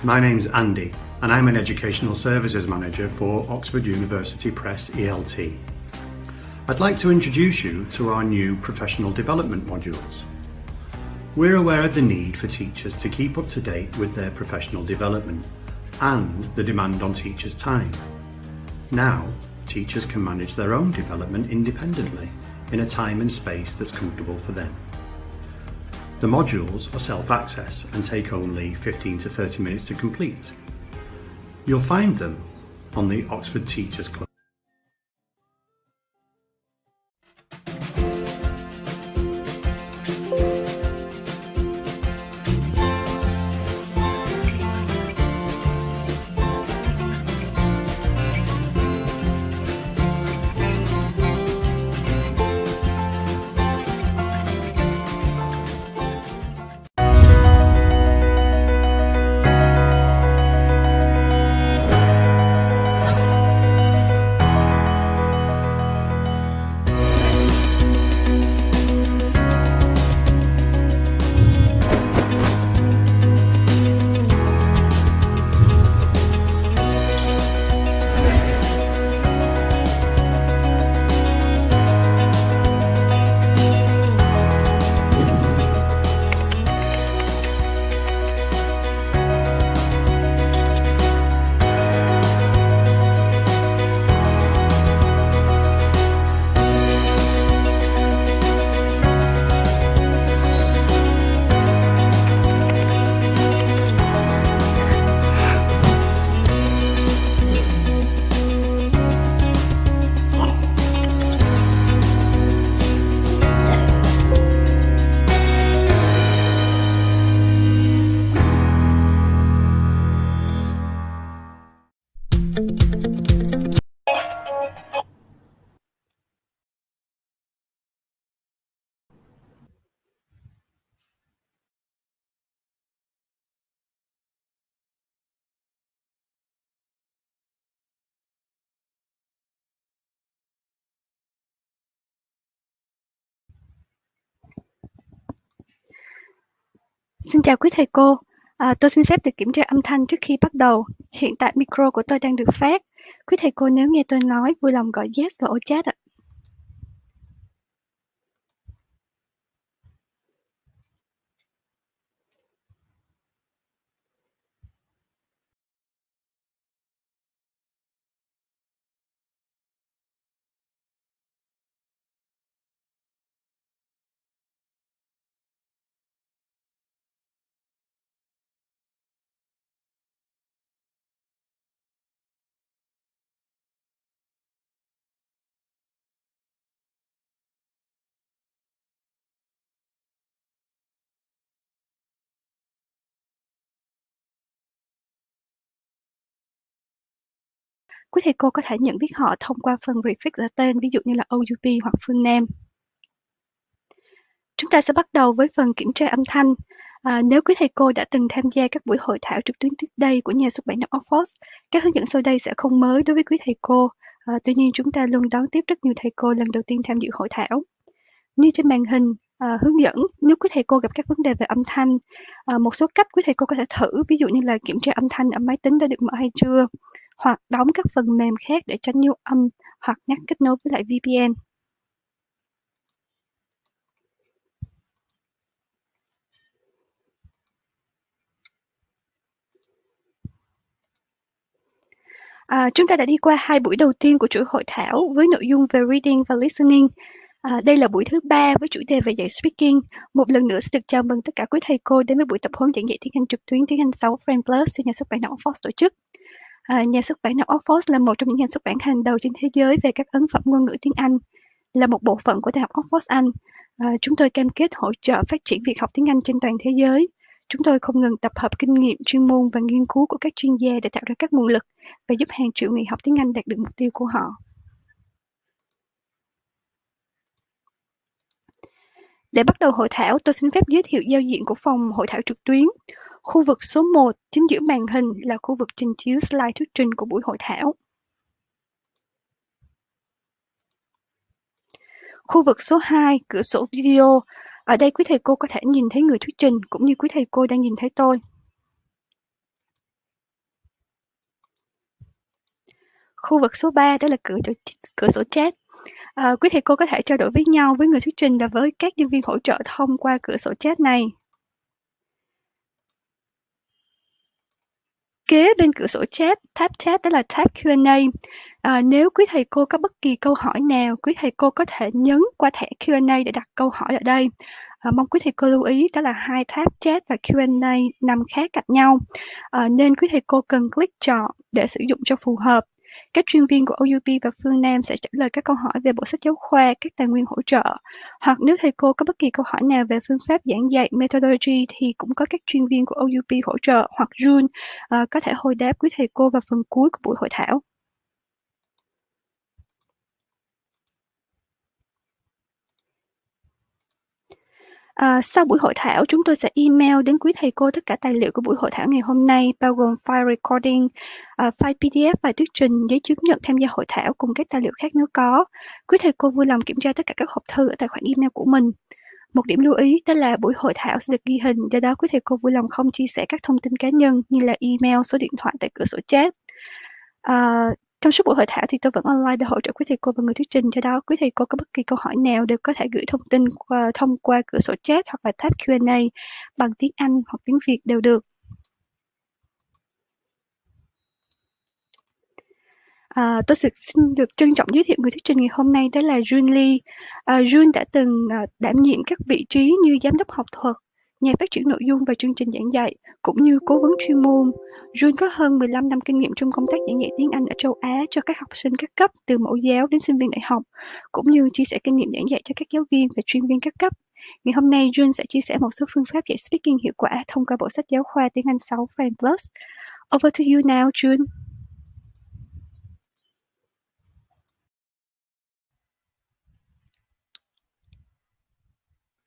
My name's Andy, and I'm an Educational Services Manager for Oxford University Press ELT. I'd like to introduce you to our new professional development modules. We're aware of the need for teachers to keep up to date with their professional development and the demand on teachers' time. Now, teachers can manage their own development independently in a time and space that's comfortable for them. The modules are self-access and take only 15 to 30 minutes to complete. You'll find them on the Oxford Teachers Club. Xin chào quý thầy cô, tôi xin phép được kiểm tra âm thanh trước khi bắt đầu. Hiện tại micro của tôi đang được phát. Quý thầy cô nếu nghe tôi nói vui lòng gọi yes vào ô chat ạ. Quý thầy cô có thể nhận biết họ thông qua phần prefix ở tên, ví dụ như là OUP hoặc full name. Chúng ta sẽ bắt đầu với phần kiểm tra âm thanh. Nếu quý thầy cô đã từng tham gia các buổi hội thảo trực tuyến trước đây của nhà xuất bản Đại học Oxford, các hướng dẫn sau đây sẽ không mới đối với quý thầy cô. Tuy nhiên chúng ta luôn đón tiếp rất nhiều thầy cô lần đầu tiên tham dự hội thảo. Như trên màn hình hướng dẫn, nếu quý thầy cô gặp các vấn đề về âm thanh, một số cách quý thầy cô có thể thử, ví dụ như là kiểm tra âm thanh ở máy tính đã được mở hay chưa, hoặc đóng các phần mềm khác để tránh nhiễu âm, hoặc ngắt kết nối với lại VPN. Chúng ta đã đi qua 2 buổi đầu tiên của chuỗi hội thảo với nội dung về reading và listening. Đây là buổi thứ 3 với chủ đề về dạy speaking. Một lần nữa xin được chào mừng tất cả quý thầy cô đến với buổi tập huấn giảng dạy tiếng Anh trực tuyến tiếng Anh 6 Friend Plus do nhà xuất bản Đại học Oxford tổ chức. Nhà xuất bản Đại học Oxford là một trong những nhà xuất bản hàng đầu trên thế giới về các ấn phẩm ngôn ngữ tiếng Anh, là một bộ phận của Đại học Oxford Anh. Chúng tôi cam kết hỗ trợ phát triển việc học tiếng Anh trên toàn thế giới. Chúng tôi không ngừng tập hợp kinh nghiệm chuyên môn và nghiên cứu của các chuyên gia để tạo ra các nguồn lực và giúp hàng triệu người học tiếng Anh đạt được mục tiêu của họ. Để bắt đầu hội thảo, tôi xin phép giới thiệu giao diện của phòng hội thảo trực tuyến. Khu vực số 1 chính giữa màn hình là khu vực trình chiếu slide thuyết trình của buổi hội thảo. Khu vực số 2, cửa sổ video. Ở đây quý thầy cô có thể nhìn thấy người thuyết trình cũng như quý thầy cô đang nhìn thấy tôi. Khu vực số 3 đó là cửa sổ chat. Quý thầy cô có thể trao đổi với nhau, với người thuyết trình và với các nhân viên hỗ trợ thông qua cửa sổ chat này. Kế bên cửa sổ chat, tab chat đó là tab Q&A. Nếu quý thầy cô có bất kỳ câu hỏi nào, quý thầy cô có thể nhấn qua thẻ Q&A để đặt câu hỏi ở đây. Mong quý thầy cô lưu ý đó là hai tab chat và Q&A nằm khác cạnh nhau, nên quý thầy cô cần click chọn để sử dụng cho phù hợp. Các chuyên viên của OUP và Phương Nam sẽ trả lời các câu hỏi về bộ sách giáo khoa, các tài nguyên hỗ trợ. Hoặc nếu thầy cô có bất kỳ câu hỏi nào về phương pháp giảng dạy, methodology thì cũng có các chuyên viên của OUP hỗ trợ hoặc June có thể hồi đáp quý thầy cô vào phần cuối của buổi hội thảo. Sau buổi hội thảo, chúng tôi sẽ email đến quý thầy cô tất cả tài liệu của buổi hội thảo ngày hôm nay, bao gồm file recording, file PDF và thuyết trình, giấy chứng nhận tham gia hội thảo cùng các tài liệu khác nếu có. Quý thầy cô vui lòng kiểm tra tất cả các hộp thư ở tài khoản email của mình. Một điểm lưu ý đó là buổi hội thảo sẽ được ghi hình, do đó quý thầy cô vui lòng không chia sẻ các thông tin cá nhân như là email, số điện thoại tại cửa sổ chat. Trong suốt buổi hội thảo thì tôi vẫn online để hỗ trợ quý thầy cô và người thuyết trình, do đó quý thầy cô có bất kỳ câu hỏi nào đều có thể gửi thông tin thông qua cửa sổ chat hoặc là tab Q&A bằng tiếng Anh hoặc tiếng Việt đều được. Tôi xin được trân trọng giới thiệu người thuyết trình ngày hôm nay, đó là June Lee. June đã từng đảm nhiệm các vị trí như giám đốc học thuật, nhà phát triển nội dung và chương trình giảng dạy, cũng như cố vấn chuyên môn. June có hơn 15 năm kinh nghiệm trong công tác giảng dạy tiếng Anh ở châu Á cho các học sinh các cấp từ mẫu giáo đến sinh viên đại học, cũng như chia sẻ kinh nghiệm giảng dạy cho các giáo viên và chuyên viên các cấp. Ngày hôm nay, June sẽ chia sẻ một số phương pháp dạy speaking hiệu quả thông qua bộ sách giáo khoa tiếng Anh 6 Fan Plus. Over to you now, June.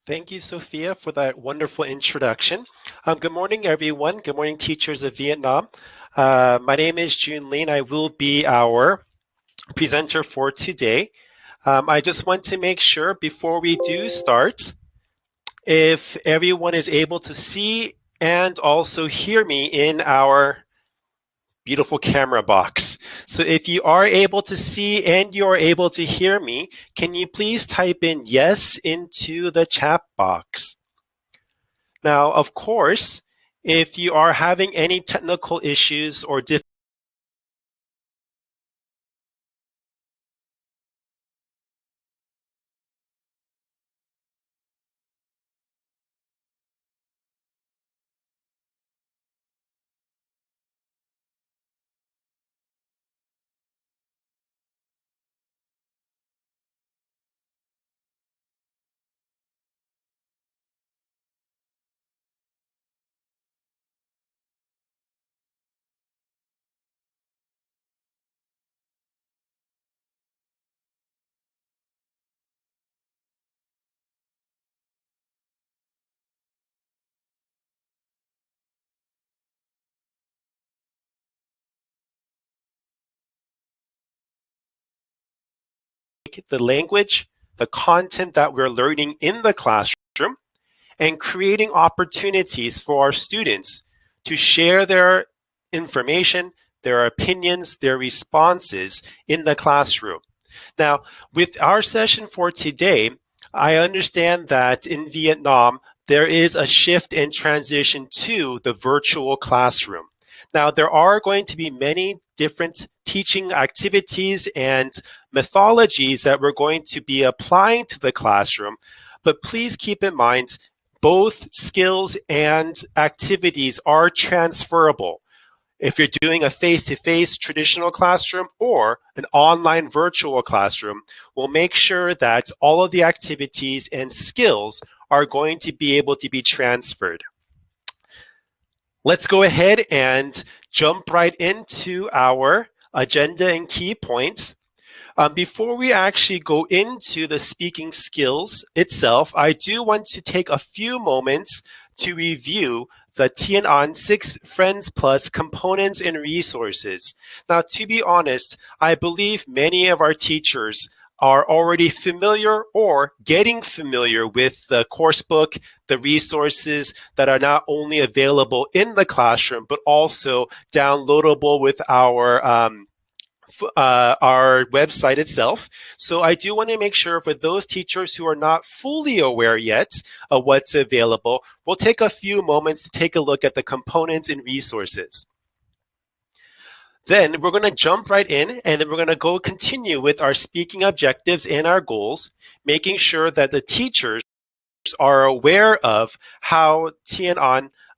Thank you, Sophia, for that wonderful introduction. Good morning, everyone. Good morning, teachers of Vietnam. My name is June Lee, and I will be our presenter for today. I just want to make sure before we do start, if everyone is able to see and also hear me in our beautiful camera box. So if you are able to see and you are able to hear me, can you please type in yes into the chat box? Now, of course, if you are having any technical issues or difficulties, the language, the content that we're learning in the classroom, and creating opportunities for our students to share their information, their opinions, their responses in the classroom. Now, with our session for today, I understand that in Vietnam, there is a shift and transition to the virtual classroom. Now, there are going to be many different teaching activities and methodologies that we're going to be applying to the classroom, but please keep in mind both skills and activities are transferable. If you're doing a face-to-face traditional classroom or an online virtual classroom, we'll make sure that all of the activities and skills are going to be able to be transferred. Let's go ahead and jump right into our agenda and key points. Before we actually go into the speaking skills itself, I do want to take a few moments to review the Tieng Anh 6 Friends Plus components and resources. Now, to be honest, I believe many of our teachers are already familiar or getting familiar with the course book, the resources that are not only available in the classroom, but also downloadable with our our website itself. So I do want to make sure for those teachers who are not fully aware yet of what's available, we'll take a few moments to take a look at the components and resources. Then we're going to jump right in, and then we're going to continue with our speaking objectives and our goals, making sure that the teachers are aware of how Tieng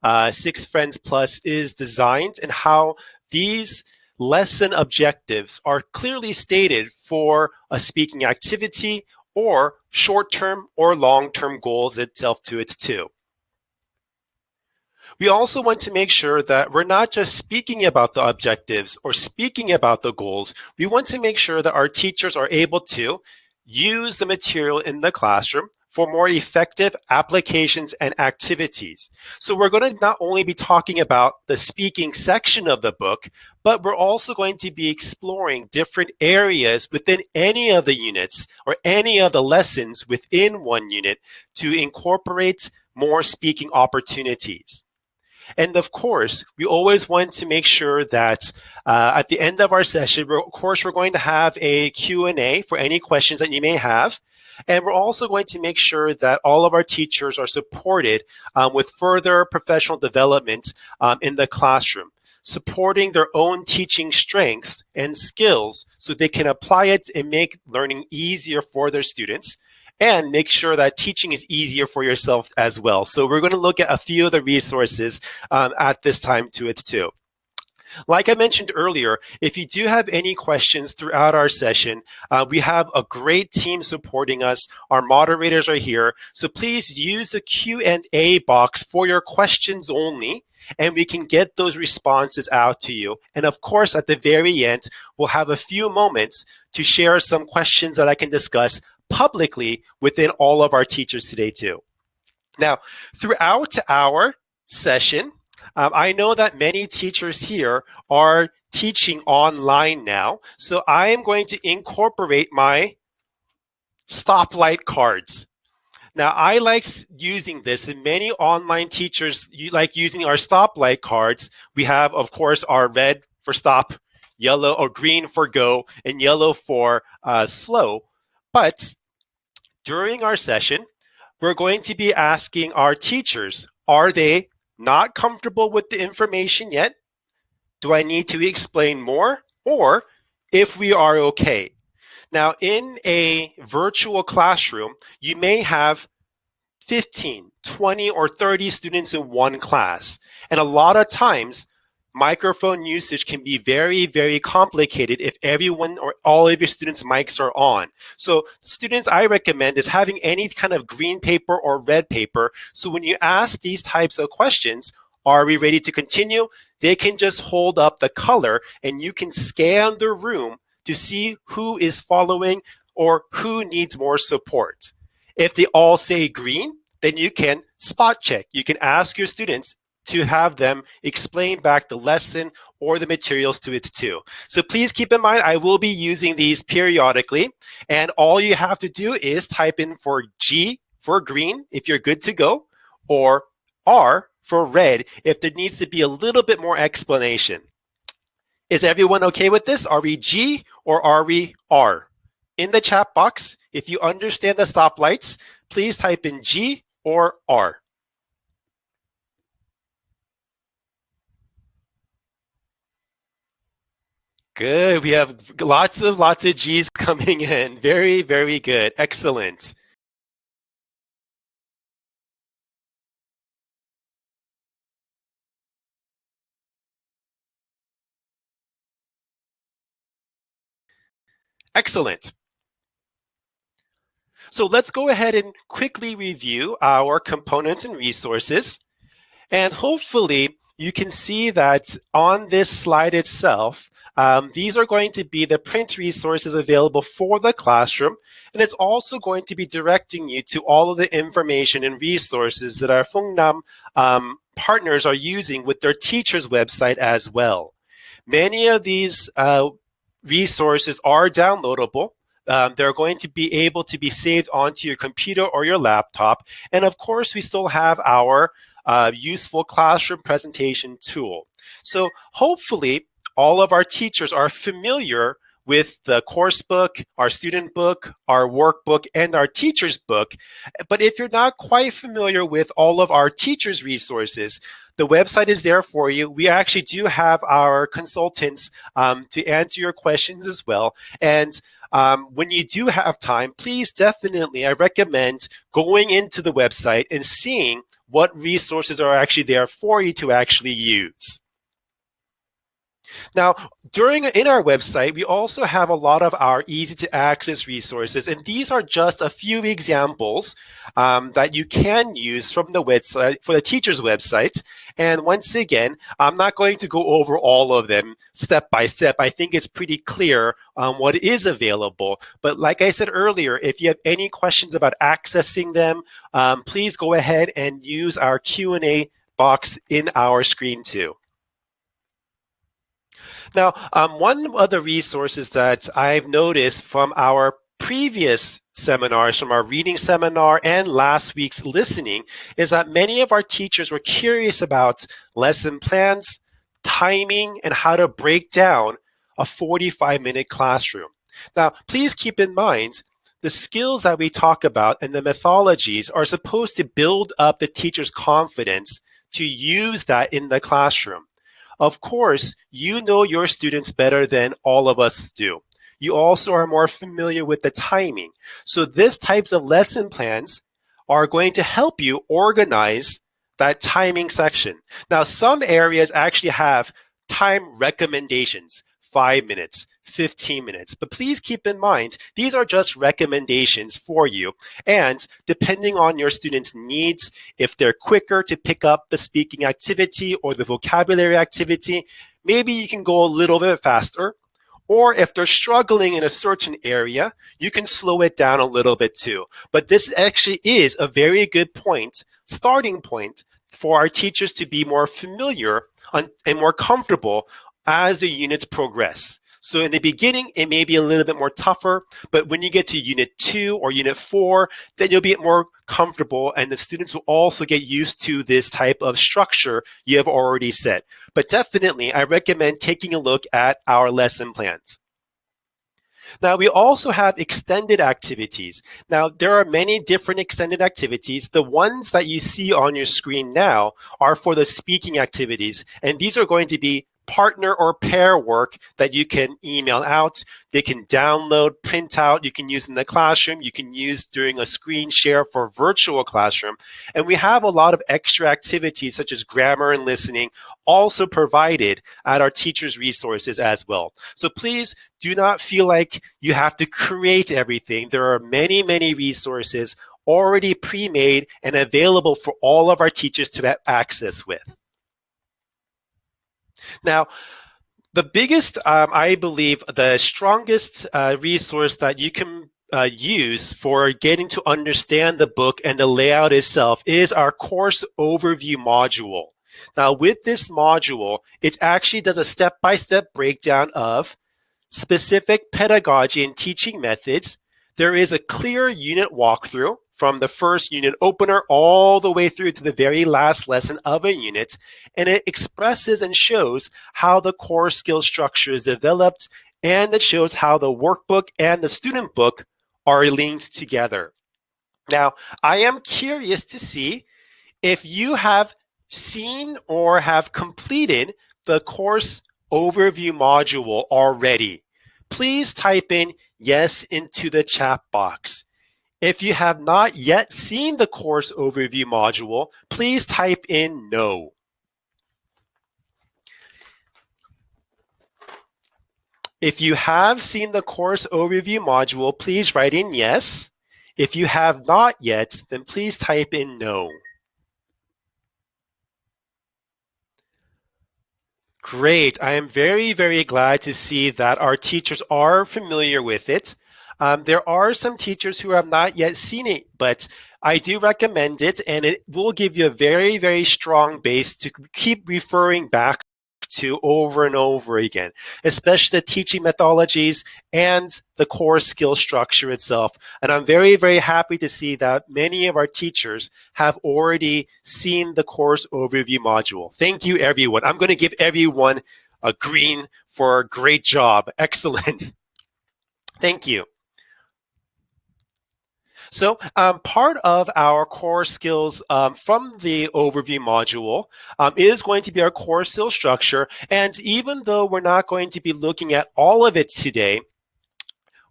Anh 6 Friends Plus is designed and how these lesson objectives are clearly stated for a speaking activity or short-term or long-term goals itself to it too. We also want to make sure that we're not just speaking about the objectives or speaking about the goals. We want to make sure that our teachers are able to use the material in the classroom for more effective applications and activities. So we're going to not only be talking about the speaking section of the book, but we're also going to be exploring different areas within any of the units or any of the lessons within one unit to incorporate more speaking opportunities. And of course, we always want to make sure that at the end of our session, we're going to have a Q&A for any questions that you may have. And we're also going to make sure that all of our teachers are supported with further professional development in the classroom, supporting their own teaching strengths and skills so they can apply it and make learning easier for their students, and make sure that teaching is easier for yourself as well. So we're going to look at a few of the resources at this time to it too. Like I mentioned earlier, if you do have any questions throughout our session, we have a great team supporting us. Our moderators are here. So please use the Q&A box for your questions only, and we can get those responses out to you. And of course, at the very end, we'll have a few moments to share some questions that I can discuss publicly within all of our teachers today too. Now, throughout our session, I know that many teachers here are teaching online now, so I am going to incorporate my Stoplight Cards. Now, I like using this, and many online teachers like using our Stoplight Cards. We have, of course, our red for stop, yellow or green for go, and yellow for slow. But during our session, we're going to be asking our teachers, are they not comfortable with the information yet? Do I need to explain more? Or if we are okay. Now, in a virtual classroom, you may have 15, 20, or 30 students in one class. And a lot of times, microphone usage can be very, very complicated if everyone or all of your students' mics are on. So students, I recommend is having any kind of green paper or red paper. So when you ask these types of questions, are we ready to continue? They can just hold up the color and you can scan the room to see who is following or who needs more support. If they all say green, then you can spot check. You can ask your students to have them explain back the lesson or the materials to it too. So please keep in mind, I will be using these periodically, and all you have to do is type in for G for green if you're good to go, or R for red if there needs to be a little bit more explanation. Is everyone okay with this? Are we G or are we R? In the chat box, if you understand the stoplights, please type in G or R. Good. We have lots of G's coming in. Very, very good. Excellent. Excellent. So let's go ahead and quickly review our components and resources. And hopefully you can see that on this slide itself, these are going to be the print resources available for the classroom, and it's also going to be directing you to all of the information and resources that our Fungnam partners are using with their teachers' website as well. Many of these resources are downloadable. They're going to be able to be saved onto your computer or your laptop, and of course, we still have our useful classroom presentation tool. So hopefully, all of our teachers are familiar with the course book, our student book, our workbook, and our teacher's book. But if you're not quite familiar with all of our teachers' resources, the website is there for you. We actually do have our consultants to answer your questions as well. And when you do have time, please definitely, I recommend going into the website and seeing what resources are actually there for you to actually use. Now, in our website, we also have a lot of our easy to access resources, and these are just a few examples that you can use from the website for the teacher's website. And once again, I'm not going to go over all of them step by step. I think it's pretty clear what is available. But like I said earlier, if you have any questions about accessing them, please go ahead and use our Q&A box in our screen too. Now, one of the resources that I've noticed from our previous seminars, from our reading seminar and last week's listening, is that many of our teachers were curious about lesson plans, timing, and how to break down a 45-minute classroom. Now, please keep in mind, the skills that we talk about and the methodologies are supposed to build up the teacher's confidence to use that in the classroom. Of course, you know your students better than all of us do. You also are more familiar with the timing. So these types of lesson plans are going to help you organize that timing section. Now, some areas actually have time recommendations, 5 minutes, 15 minutes. But please keep in mind, these are just recommendations for you. And depending on your students' needs, if they're quicker to pick up the speaking activity or the vocabulary activity, maybe you can go a little bit faster. Or if they're struggling in a certain area, you can slow it down a little bit too. But this actually is a very good starting point for our teachers to be more familiar and more comfortable as the units progress. So in the beginning, it may be a little bit more tougher, but when you get to Unit 2 or Unit 4, then you'll be more comfortable, and the students will also get used to this type of structure you have already set. But definitely, I recommend taking a look at our lesson plans. Now, we also have extended activities. Now, there are many different extended activities. The ones that you see on your screen now are for the speaking activities, and these are going to be partner or pair work that you can email out. They can download, print out. You can use in the classroom. You can use during a screen share for virtual classroom. And we have a lot of extra activities such as grammar and listening also provided at our teachers' resources as well. So please do not feel like you have to create everything. There are many, many resources already pre-made and available for all of our teachers to have access with. Now, the biggest, I believe, the strongest resource that you can use for getting to understand the book and the layout itself is our course overview module. Now, with this module, it actually does a step-by-step breakdown of specific pedagogy and teaching methods. There is a clear unit walkthrough from the first unit opener all the way through to the very last lesson of a unit, and it expresses and shows how the core skill structure is developed, and it shows how the workbook and the student book are linked together. Now, I am curious to see if you have seen or have completed the course overview module already. Please type in yes into the chat box. If you have not yet seen the course overview module, please type in no. If you have seen the course overview module, please write in yes. If you have not yet, then please type in no. Great. I am very, very glad to see that our teachers are familiar with it. There are some teachers who have not yet seen it, but I do recommend it, and it will give you a very, very strong base to keep referring back to over and over again, especially the teaching methodologies and the core skill structure itself. And I'm very, very happy to see that many of our teachers have already seen the course overview module. Thank you, everyone. I'm going to give everyone a green for great job. Excellent. Thank you. So part of our core skills from the overview module is going to be our core skill structure. And even though we're not going to be looking at all of it today,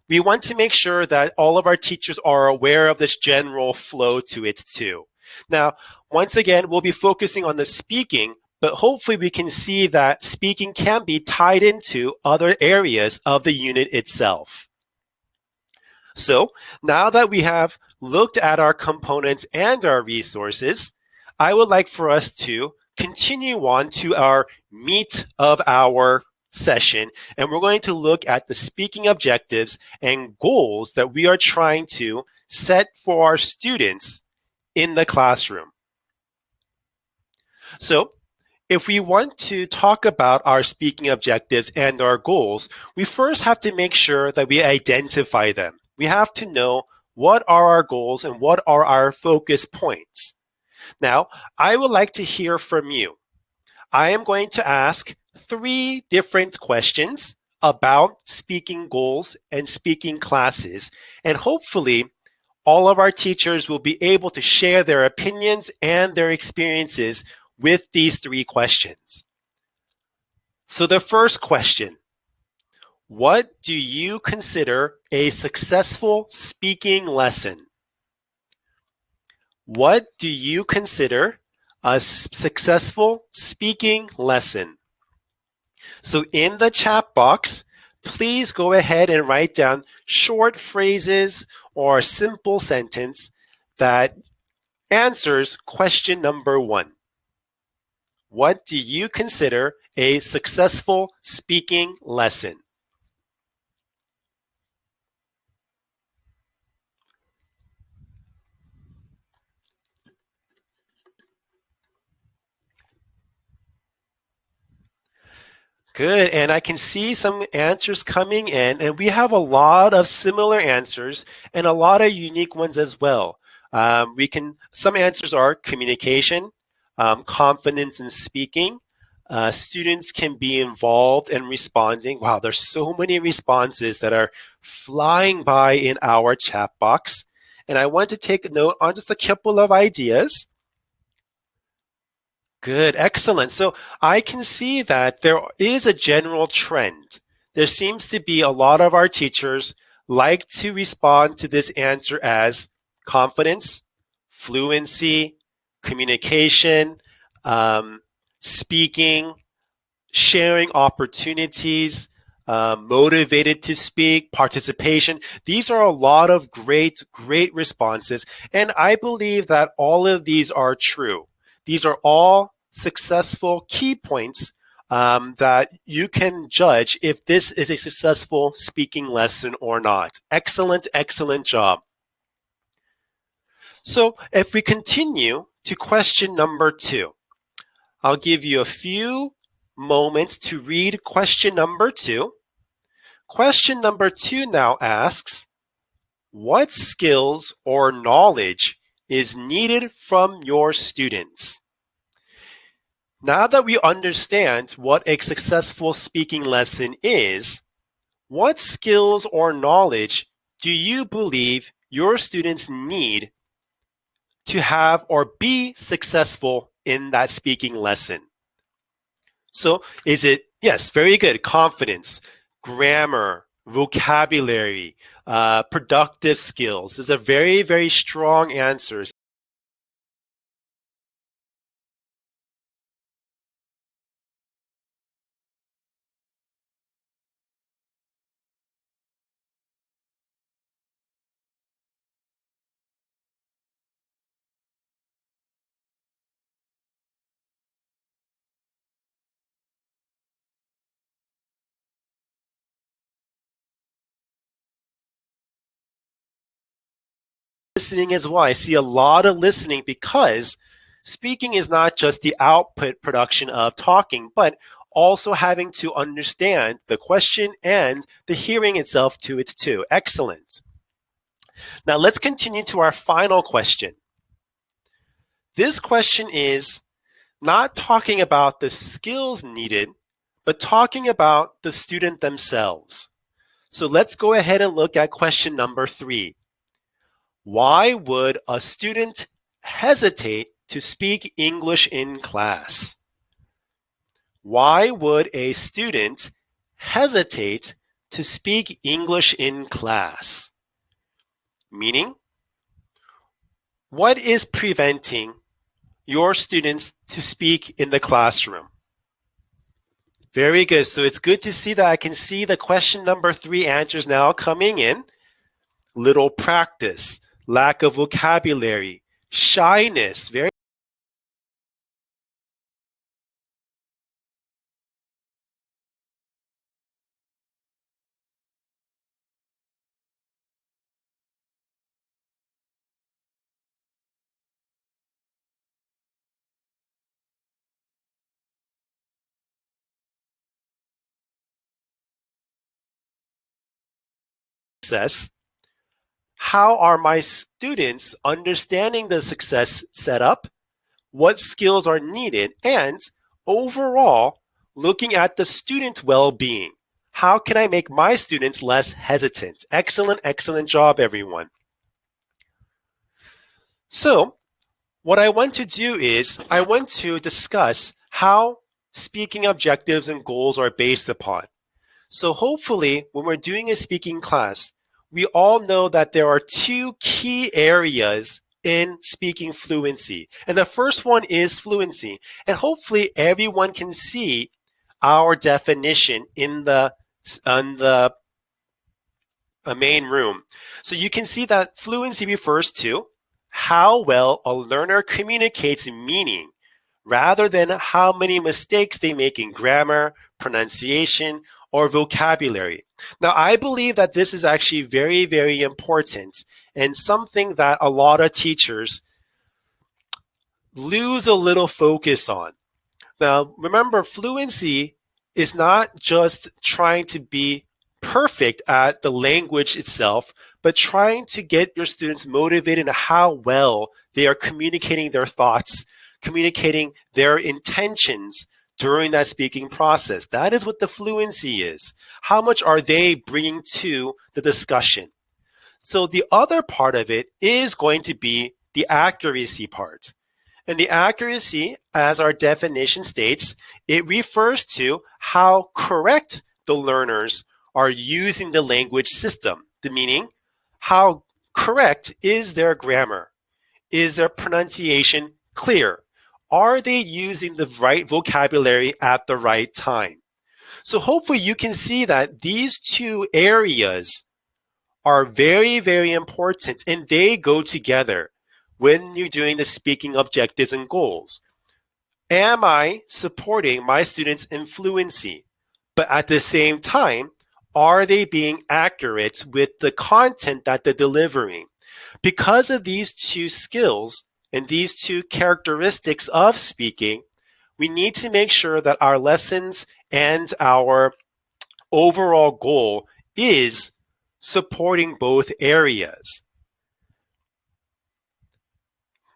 we want to make sure that all of our teachers are aware of this general flow to it too. Now, once again, we'll be focusing on the speaking, but hopefully we can see that speaking can be tied into other areas of the unit itself. So now that we have looked at our components and our resources, I would like for us to continue on to our meat of our session, and we're going to look at the speaking objectives and goals that we are trying to set for our students in the classroom. So if we want to talk about our speaking objectives and our goals, we first have to make sure that we identify them. We have to know what are our goals and what are our focus points. Now, I would like to hear from you. I am going to ask 3 different questions about speaking goals and speaking classes, and hopefully all of our teachers will be able to share their opinions and their experiences with these 3 questions. So the first question, what do you consider a successful speaking lesson? What do you consider a successful speaking lesson? So in the chat box, please go ahead and write down short phrases or a simple sentence that answers question number 1. What do you consider a successful speaking lesson? Good, and I can see some answers coming in, and we have a lot of similar answers and a lot of unique ones as well. Some answers are communication, confidence in speaking. Students can be involved in responding. Wow, there's so many responses that are flying by in our chat box. And I want to take a note on just a couple of ideas. Good, excellent. So I can see that there is a general trend. There seems to be a lot of our teachers like to respond to this answer as confidence, fluency, communication, speaking, sharing opportunities, motivated to speak, participation. These are a lot of great responses. And I believe that all of these are true. These are all successful key points that you can judge if this is a successful speaking lesson or not. Excellent, excellent job. So if we continue to question number 2, I'll give you a few moments to read question number 2. Question number 2 now asks, what skills or knowledge is needed from your students? Now that we understand what a successful speaking lesson is, what skills or knowledge do you believe your students need to have or be successful in that speaking lesson? So is it, yes, very good, confidence, grammar, vocabulary, productive skills. These are very strong answers. Listening as well. I see a lot of listening because speaking is not just the output production of talking, but also having to understand the question and the hearing itself to it too. Excellent. Now let's continue to our final question. This question is not talking about the skills needed, but talking about the student themselves. So let's go ahead and look at question number 3. Why would a student hesitate to speak English in class? Why would a student hesitate to speak English in class? Meaning, what is preventing your students to speak in the classroom? Very good. So it's good to see that I can see the question number 3 answers now coming in. Little practice, lack of vocabulary, shyness. Very success. How are my students understanding the success setup? What skills are needed? And overall, looking at the student well-being. How can I make my students less hesitant? Excellent, excellent job, everyone. So, what I want to do is I want to discuss how speaking objectives and goals are based upon. So hopefully, when we're doing a speaking class, we all know that there are 2 key areas in speaking fluency. And the first one is fluency. And hopefully everyone can see our definition in the main room. So you can see that fluency refers to how well a learner communicates meaning rather than how many mistakes they make in grammar, pronunciation, or vocabulary. Now, I believe that this is actually very, very important and something that a lot of teachers lose a little focus on. Now, remember, fluency is not just trying to be perfect at the language itself, but trying to get your students motivated in how well they are communicating their thoughts, communicating their intentions during that speaking process. That is what the fluency is. How much are they bringing to the discussion? So the other part of it is going to be the accuracy part. And the accuracy, as our definition states, it refers to how correct the learners are using the language system. The meaning, how correct is their grammar? Is their pronunciation clear? Are they using the right vocabulary at the right time? So hopefully you can see that these 2 areas are very, very important and they go together when you're doing the speaking objectives and goals. Am I supporting my students in fluency? But at the same time, are they being accurate with the content that they're delivering? Because of these 2 skills and these 2 characteristics of speaking, we need to make sure that our lessons and our overall goal is supporting both areas.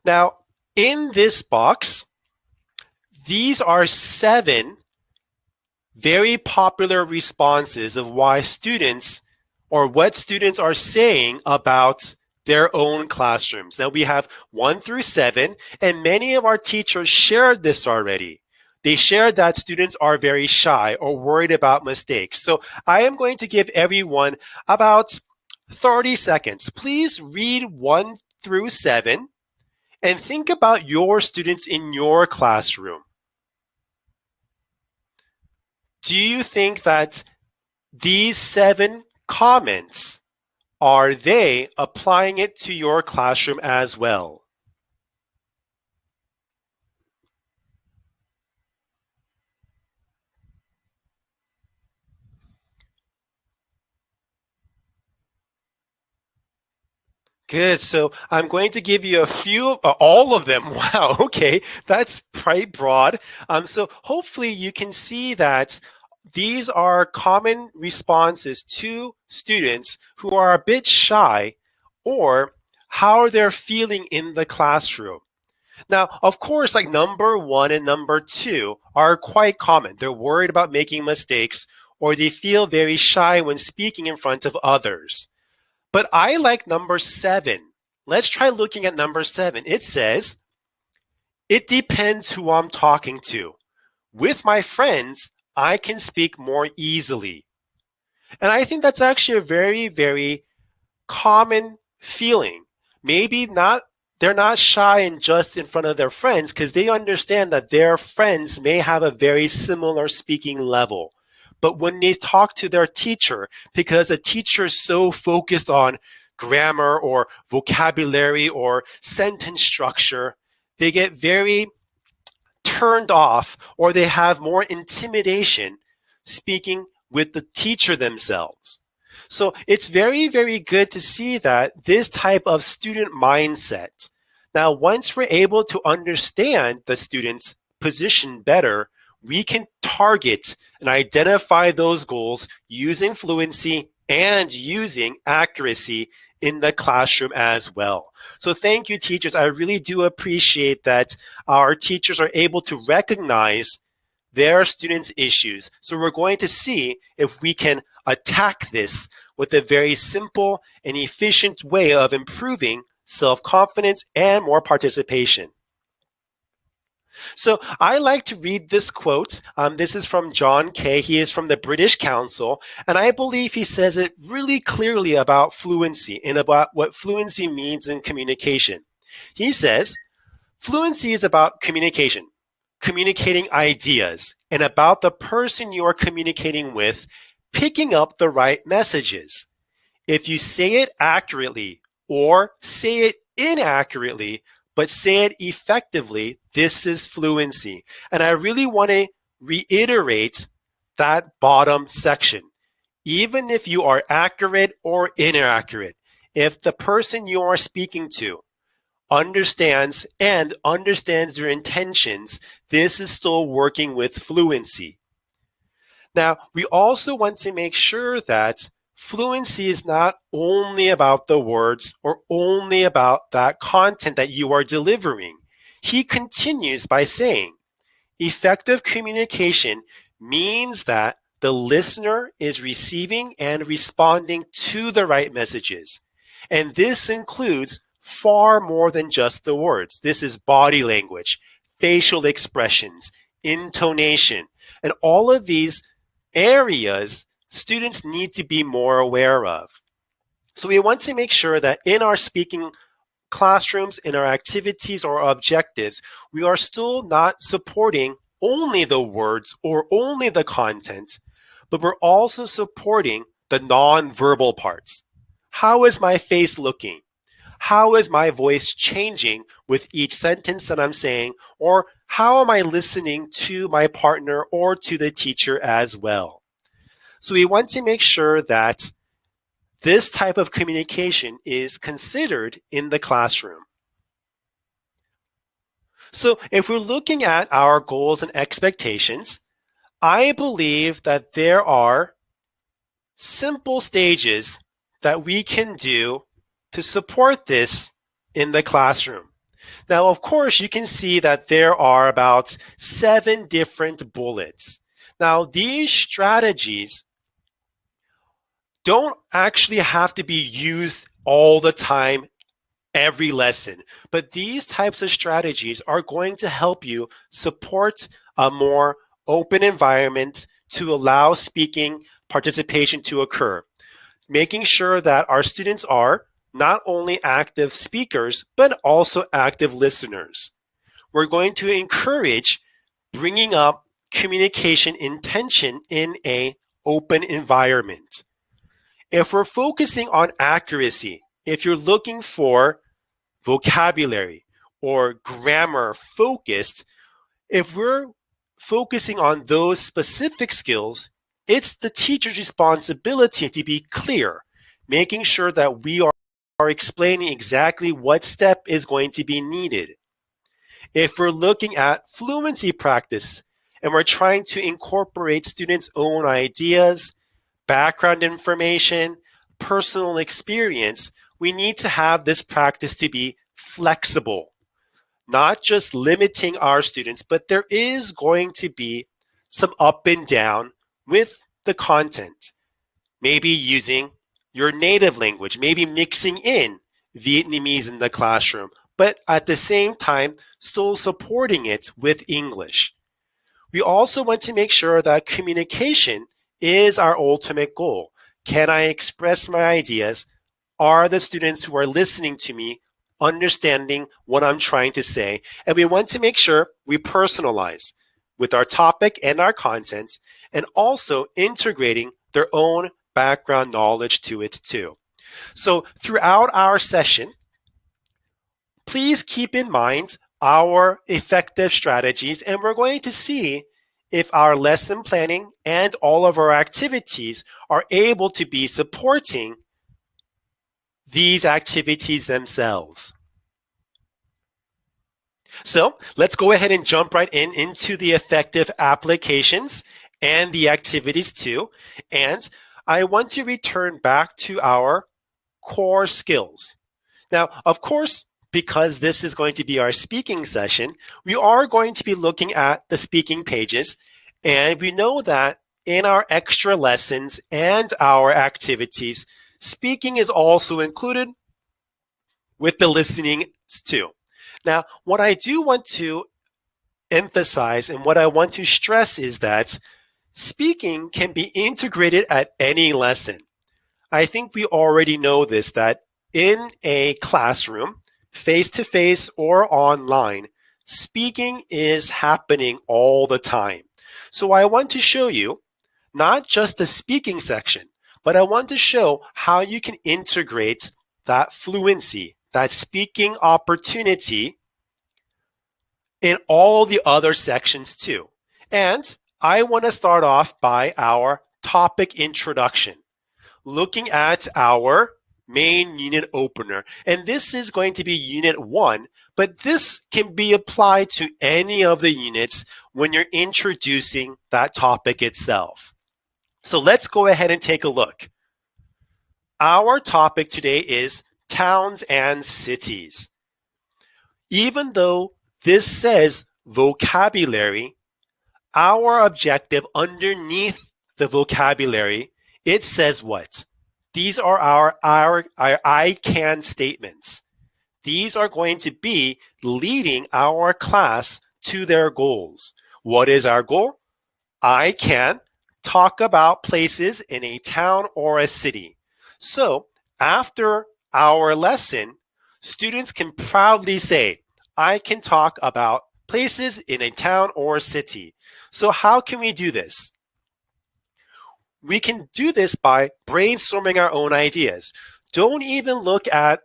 Now, in this box, these are 7 very popular responses of why students or what students are saying about their own classrooms. Now we have 1 through 7, and many of our teachers shared this already. They shared that students are very shy or worried about mistakes. So I am going to give everyone about 30 seconds. Please read 1 through 7 and think about your students in your classroom. Do you think that these 7 comments, are they applying it to your classroom as well? Good. So I'm going to give you a few, all of them. Wow. Okay. That's quite broad. So hopefully you can see that these are common responses to students who are a bit shy or how they're feeling in the classroom. Now, of course, like number 1 and number 2 are quite common. They're worried about making mistakes or they feel very shy when speaking in front of others. But I like number 7. Let's try looking at number 7. It says, it depends who I'm talking to. With my friends, I can speak more easily. And I think that's actually a very, very common feeling. Maybe they're not shy and just in front of their friends because they understand that their friends may have a very similar speaking level. But when they talk to their teacher, because a teacher is so focused on grammar or vocabulary or sentence structure, they get very turned off or they have more intimidation speaking with the teacher themselves. So it's very, very good to see that this type of student mindset. Now, once we're able to understand the student's position better, we can target and identify those goals using fluency and using accuracy in the classroom as well. So thank you, teachers. I really do appreciate that our teachers are able to recognize their students' issues. So we're going to see if we can attack this with a very simple and efficient way of improving self-confidence and more participation. So I like to read this quote. This is from John Kay. He is from the British Council, and I believe he says it really clearly about fluency and about what fluency means in communication. He says, fluency is about communication, communicating ideas, and about the person you are communicating with picking up the right messages. If you say it accurately or say it inaccurately, but say it effectively, this is fluency. And I really want to reiterate that bottom section. Even if you are accurate or inaccurate, if the person you are speaking to understands their intentions, this is still working with fluency. Now, we also want to make sure that fluency is not only about the words or only about that content that you are delivering. He continues by saying, effective communication means that the listener is receiving and responding to the right messages. And this includes far more than just the words. This is body language, facial expressions, intonation, and all of these areas students need to be more aware of. So we want to make sure that in our speaking classrooms, in our activities or objectives, we are still not supporting only the words or only the content, but we're also supporting the non-verbal parts. How is my face looking? How is my voice changing with each sentence that I'm saying? Or how am I listening to my partner or to the teacher as well? So we want to make sure that this type of communication is considered in the classroom. So if we're looking at our goals and expectations, I believe that there are simple stages that we can do to support this in the classroom. Now, of course, you can see that there are about 7 different bullets. Now, these strategies don't actually have to be used all the time, every lesson. But these types of strategies are going to help you support a more open environment to allow speaking participation to occur, making sure that our students are not only active speakers, but also active listeners. We're going to encourage bringing up communication intention in an open environment. If we're focusing on accuracy, if you're looking for vocabulary or grammar focused, if we're focusing on those specific skills, it's the teacher's responsibility to be clear, making sure that we are explaining exactly what step is going to be needed. If we're looking at fluency practice and we're trying to incorporate students' own ideas, background information, personal experience, we need to have this practice to be flexible. not just limiting our students, but there is going to be some up and down with the content. Maybe using your native language, maybe mixing in Vietnamese in the classroom, but at the same time, still supporting it with English. We also want to make sure that communication is our ultimate goal. Can I express my ideas? Are the students who are listening to me understanding what I'm trying to say? And we want to make sure we personalize with our topic and our content, and also integrating their own background knowledge to it too. So throughout our session, please keep in mind our effective strategies, and we're going to see if our lesson planning and all of our activities are able to be supporting these activities themselves. So let's go ahead and jump right into the effective applications and the activities too. And I want to return back to our core skills. Now, of course, because this is going to be our speaking session, we are going to be looking at the speaking pages. And we know that in our extra lessons and our activities, speaking is also included with the listening too. Now, what I do want to emphasize and what I want to stress is that speaking can be integrated at any lesson. I think we already know this, that in a classroom, face-to-face or online, speaking is happening all the time. So I want to show you not just the speaking section, but I want to show how you can integrate that fluency, that speaking opportunity in all the other sections too. And I want to start off by our topic introduction, looking at our main unit opener. And this is going to be unit 1, but this can be applied to any of the units when you're introducing that topic itself. So let's go ahead and take a look. Our topic today is towns and cities. Even though this says vocabulary, our objective underneath the vocabulary, it says what? These are our I can statements. These are going to be leading our class to their goals. What is our goal? I can talk about places in a town or a city. So after our lesson, students can proudly say, I can talk about places in a town or a city. So how can we do this? We can do this by brainstorming our own ideas. Don't even look at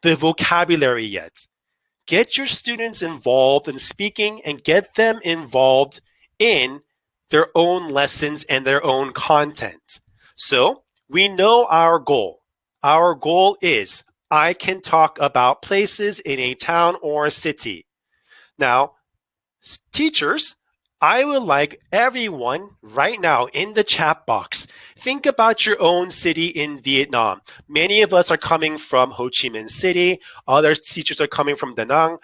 the vocabulary yet. Get your students involved in speaking and get them involved in their own lessons and their own content. So we know our goal. Our goal is I can talk about places in a town or a city. Now, teachers, I would like everyone right now in the chat box, think about your own city in Vietnam. Many of us are coming from Ho Chi Minh City. Other teachers are coming from Da Nang.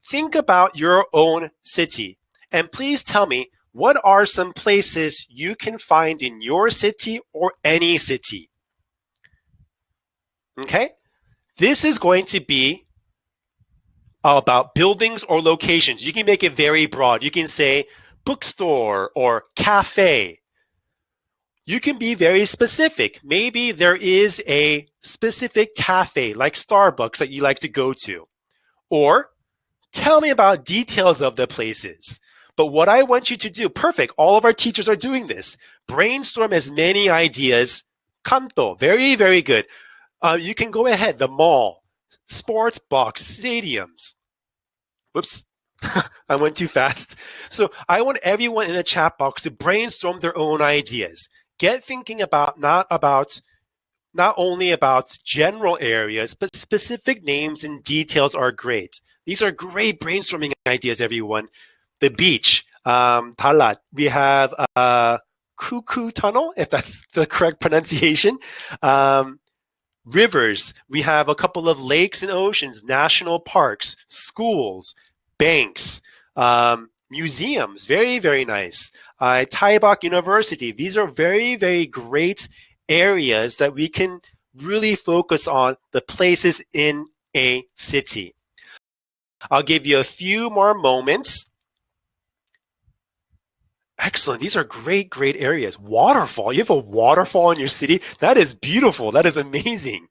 Think about your own city. And please tell me, what are some places you can find in your city or any city? Okay? This is going to be about buildings or locations. You can make it very broad. You can say bookstore or cafe. You can be very specific. Maybe there is a specific cafe like Starbucks that you like to go to. Or tell me about details of the places. But what I want you to do, perfect, all of our teachers are doing this. Brainstorm as many ideas. Kanto, very, very good. You can go ahead, the mall, sports box, stadiums. Whoops, I went too fast. So I want everyone in the chat box to brainstorm their own ideas. Get thinking about not only about general areas, but specific names and details are great. These are great brainstorming ideas, everyone. The beach, Talat. We have Cuckoo Tunnel, if that's the correct pronunciation. Rivers, we have a couple of lakes and oceans, national parks, schools, banks, museums, very, very nice. Taibach University, these are very, very great areas that we can really focus on the places in a city. I'll give you a few more moments. Excellent. These are great, great areas. Waterfall. You have a waterfall in your city? That is beautiful. That is amazing.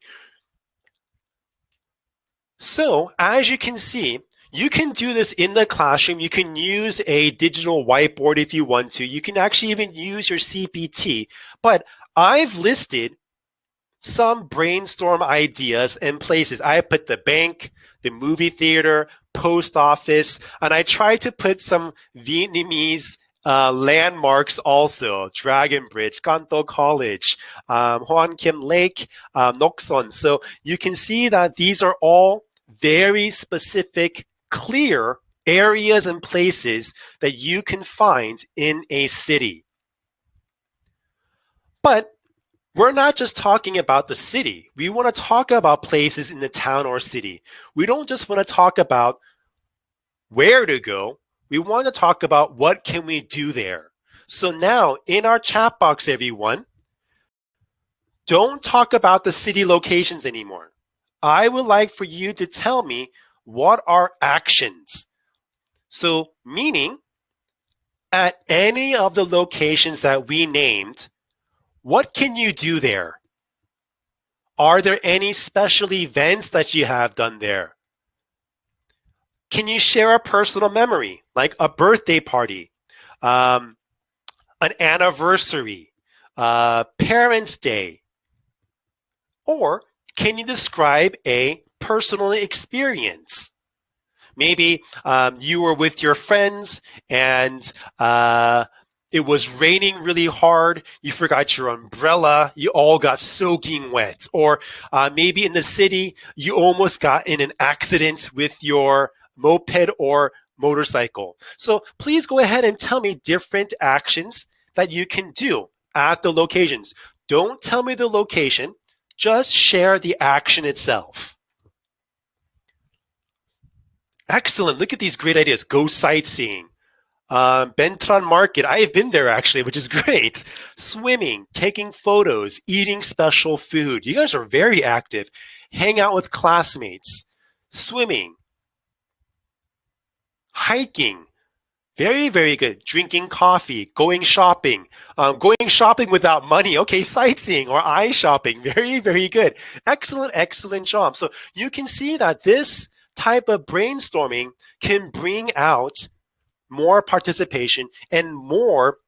So, as you can see, you can do this in the classroom. You can use a digital whiteboard if you want to. You can actually even use your CPT. But I've listed some brainstorm ideas and places. I put the bank, the movie theater, post office, and I tried to put some Vietnamese landmarks also, Dragon Bridge, Kanto College, Hoan Kiem Lake, Nok Son. So you can see that these are all very specific, clear areas and places that you can find in a city. But we're not just talking about the city. We want to talk about places in the town or city. We don't just want to talk about where to go. We want to talk about what can we do there. So now in our chat box, everyone, don't talk about the city locations anymore. I would like for you to tell me what are actions. So meaning at any of the locations that we named, what can you do there? Are there any special events that you have done there? Can you share a personal memory, like a birthday party, an anniversary, Parents' Day? Or can you describe a personal experience? Maybe you were with your friends and it was raining really hard. You forgot your umbrella. You all got soaking wet. Or maybe in the city, you almost got in an accident with your moped or motorcycle. So please go ahead and tell me different actions that you can do at the locations. Don't tell me the location. Just share the action itself. Excellent. Look at these great ideas. Go sightseeing. Bentran Market. I have been there actually, which is great. Swimming, taking photos, eating special food. You guys are very active. Hang out with classmates. Swimming. Hiking. Very, very good. Drinking coffee, going shopping without money. Okay, sightseeing or eye shopping. Very, very good. Excellent, excellent job. So you can see that this type of brainstorming can bring out more participation and more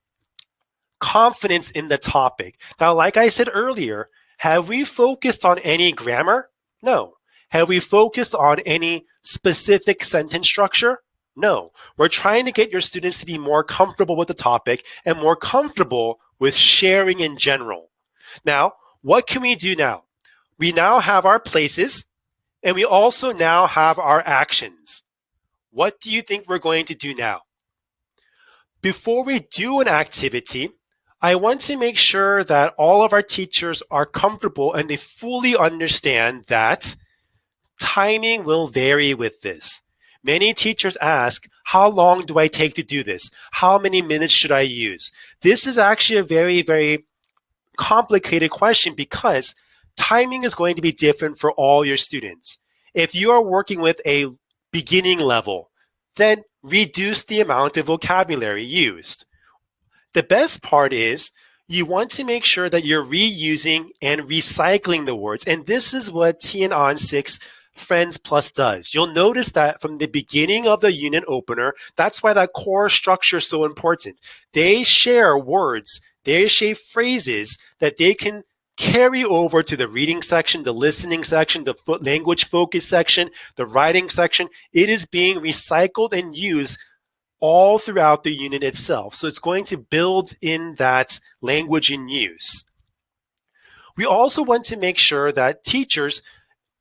confidence in the topic. Now, like I said earlier, have we focused on any grammar? No. Have we focused on any specific sentence structure? No. We're trying to get your students to be more comfortable with the topic and more comfortable with sharing in general. Now, what can we do now? We now have our places, and we also now have our actions. What do you think we're going to do now? Before we do an activity, I want to make sure that all of our teachers are comfortable and they fully understand that timing will vary with this. Many teachers ask, how long do I take to do this? How many minutes should I use? This is actually a very, very complicated question because timing is going to be different for all your students. If you are working with a beginning level, then reduce the amount of vocabulary used. The best part is you want to make sure that you're reusing and recycling the words. And this is what Tieng Anh 6 Friends Plus does. You'll notice that from the beginning of the unit opener, that's why that core structure is so important. They share words, they share phrases that they can carry over to the reading section, the listening section, the language focus section, the writing section. It is being recycled and used all throughout the unit itself. So it's going to build in that language in use. We also want to make sure that teachers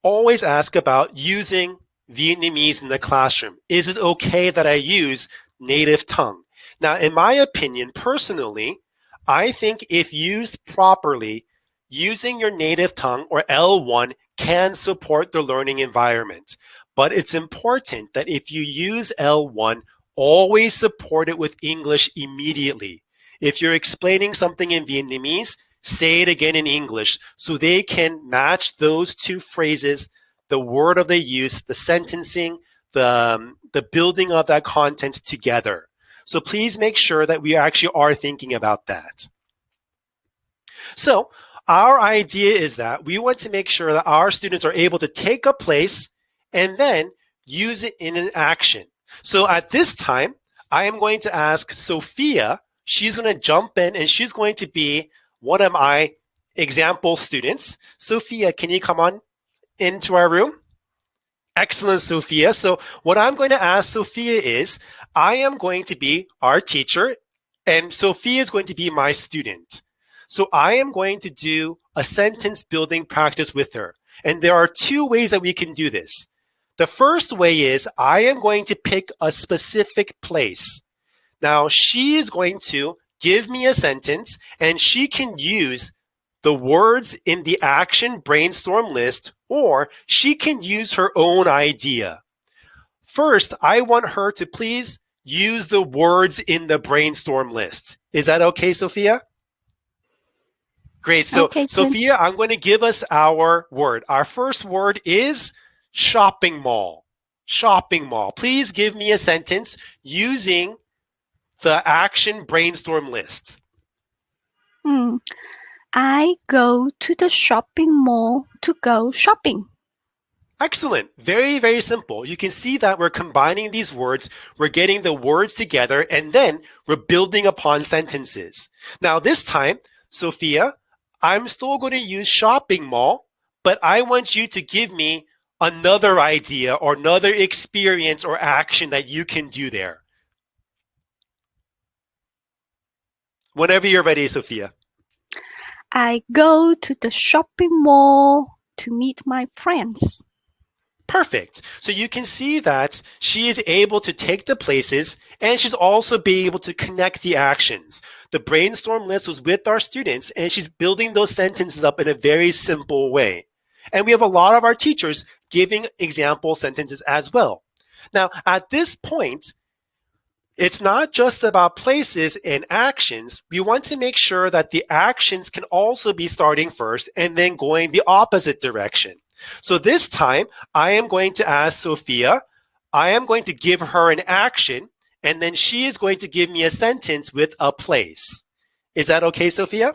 always ask about using Vietnamese in the classroom. Is it okay that I use native tongue? Now, in my opinion, personally, I think if used properly, using your native tongue or L1 can support the learning environment. But it's important that if you use L1, always support it with English immediately. If you're explaining something in Vietnamese, say it again in English so they can match those two phrases, the word of the use, the sentencing, the building of that content together. So please make sure that we actually are thinking about that. So our idea is that we want to make sure that our students are able to take a place and then use it in an action. So at this time, I am going to ask Sophia. She's going to jump in and she's going to be one of my example students. Sophia, can you come on into our room? Excellent, Sophia. So what I'm going to ask Sophia is, I am going to be our teacher and Sophia is going to be my student. So I am going to do a sentence building practice with her. And there are two ways that we can do this. The first way is I am going to pick a specific place. Now she is going to give me a sentence and she can use the words in the action brainstorm list, or she can use her own idea. First, I want her to please use the words in the brainstorm list. Is that okay, Sophia? Great. So, okay, Sophia, I'm going to give us our word. Our first word is shopping mall. Shopping mall. Please give me a sentence using the action brainstorm list. I go to the shopping mall to go shopping. Excellent. Very, very simple. You can see that we're combining these words. We're getting the words together, and then we're building upon sentences. Now, this time, Sophia, I'm still going to use shopping mall, but I want you to give me another idea or another experience or action that you can do there. Whenever you're ready, Sophia. I go to the shopping mall to meet my friends. Perfect. So you can see that she is able to take the places and she's also being able to connect the actions. The brainstorm list was with our students and she's building those sentences up in a very simple way. And we have a lot of our teachers giving example sentences as well. Now, at this point, it's not just about places and actions. We want to make sure that the actions can also be starting first and then going the opposite direction. So this time, I am going to ask Sophia, I am going to give her an action, and then she is going to give me a sentence with a place. Is that okay, Sophia?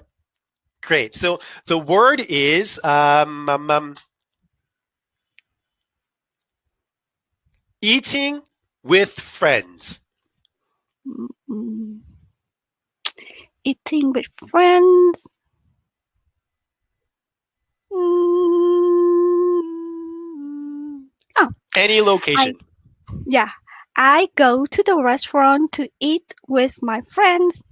Great. So the word is eating with friends. Eating with friends. Any location. I go to the restaurant to eat with my friends.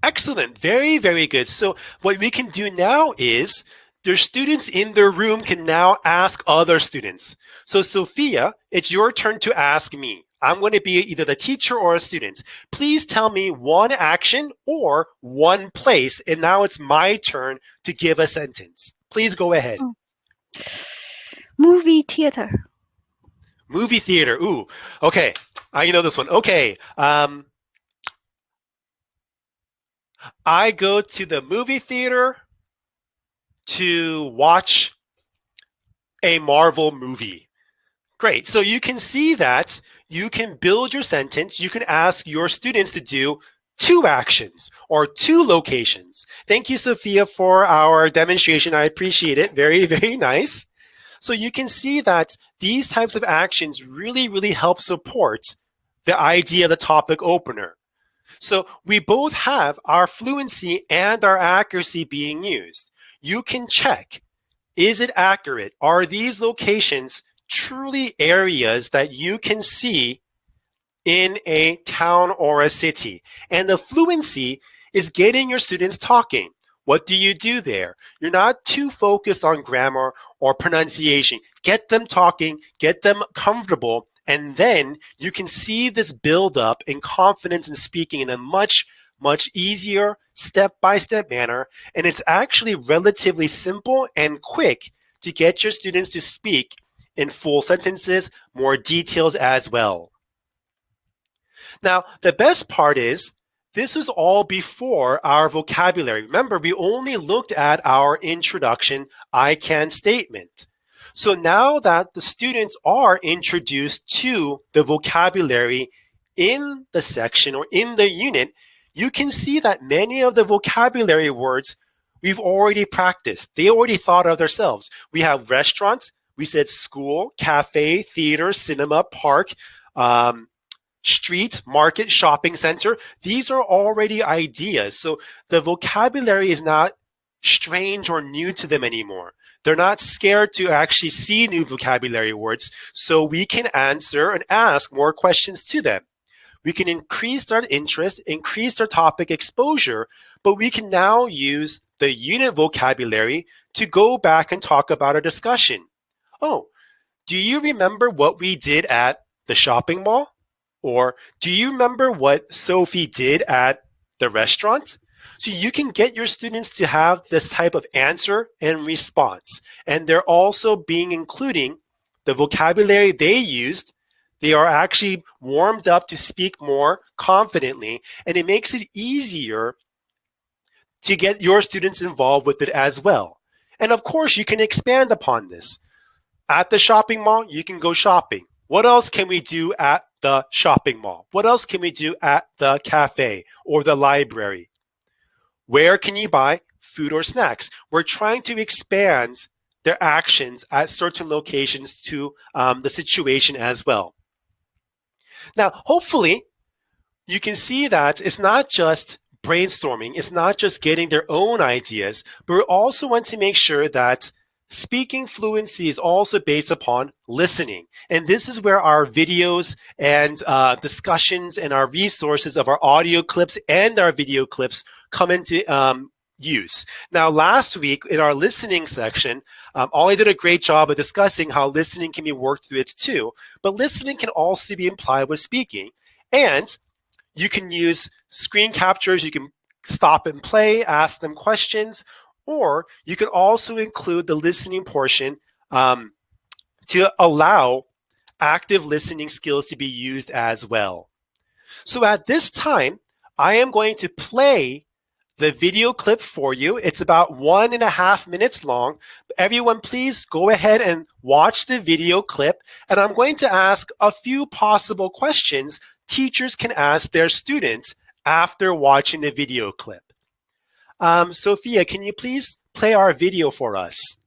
Excellent. Very, very good. So what we can do now is the students in their room can now ask other students. So Sophia, it's your turn to ask me. I'm going to be either the teacher or a student. Please tell me one action or one place. And now it's my turn to give a sentence. Please go ahead. Movie theater. Movie theater. Ooh, okay. I know this one. Okay. I go to the movie theater to watch a Marvel movie. Great. So you can see that you can build your sentence. You can ask your students to do two actions or two locations. Thank you, Sophia, for our demonstration. I appreciate it. Very, very nice. So you can see that these types of actions really, really help support the idea of the topic opener. So we both have our fluency and our accuracy being used. You can check, is it accurate? Are these locations truly areas that you can see in a town or a city? And the fluency is getting your students talking. What do you do there? You're not too focused on grammar or pronunciation. Get them talking, get them comfortable, and then you can see this build up in confidence in speaking in a much much easier, step-by-step manner, and it's actually relatively simple and quick to get your students to speak in full sentences, more details as well. Now, the best part is, this was all before our vocabulary. Remember, we only looked at our introduction I can statement. So now that the students are introduced to the vocabulary in the section or in the unit, you can see that many of the vocabulary words we've already practiced. They already thought of themselves. We have restaurants, we said school, cafe, theater, cinema, park, street, market, shopping center. These are already ideas. So the vocabulary is not strange or new to them anymore. They're not scared to actually see new vocabulary words, so we can answer and ask more questions to them. We can increase their interest, increase their topic exposure, but we can now use the unit vocabulary to go back and talk about a discussion. Oh, do you remember what we did at the shopping mall? Or do you remember what Sophie did at the restaurant? So you can get your students to have this type of answer and response. And they're also being including the vocabulary they used. They are actually warmed up to speak more confidently, and it makes it easier to get your students involved with it as well. And of course, you can expand upon this. At the shopping mall, you can go shopping. What else can we do at the shopping mall? What else can we do at the cafe or the library? Where can you buy food or snacks? We're trying to expand their actions at certain locations to the situation as well. Now, hopefully, you can see that it's not just brainstorming, it's not just getting their own ideas, but we also want to make sure that speaking fluency is also based upon listening. And this is where our videos and discussions and our resources of our audio clips and our video clips come into use. Now, last week in our listening section, Ollie did a great job of discussing how listening can be worked with too, but listening can also be implied with speaking. And you can use screen captures, you can stop and play, ask them questions, or you can also include the listening portion to allow active listening skills to be used as well. So at this time, I am going to play the video clip for you. It's about 1.5 minutes long. Everyone, please go ahead and watch the video clip. And I'm going to ask a few possible questions teachers can ask their students after watching the video clip. Sophia, can you please play our video for us?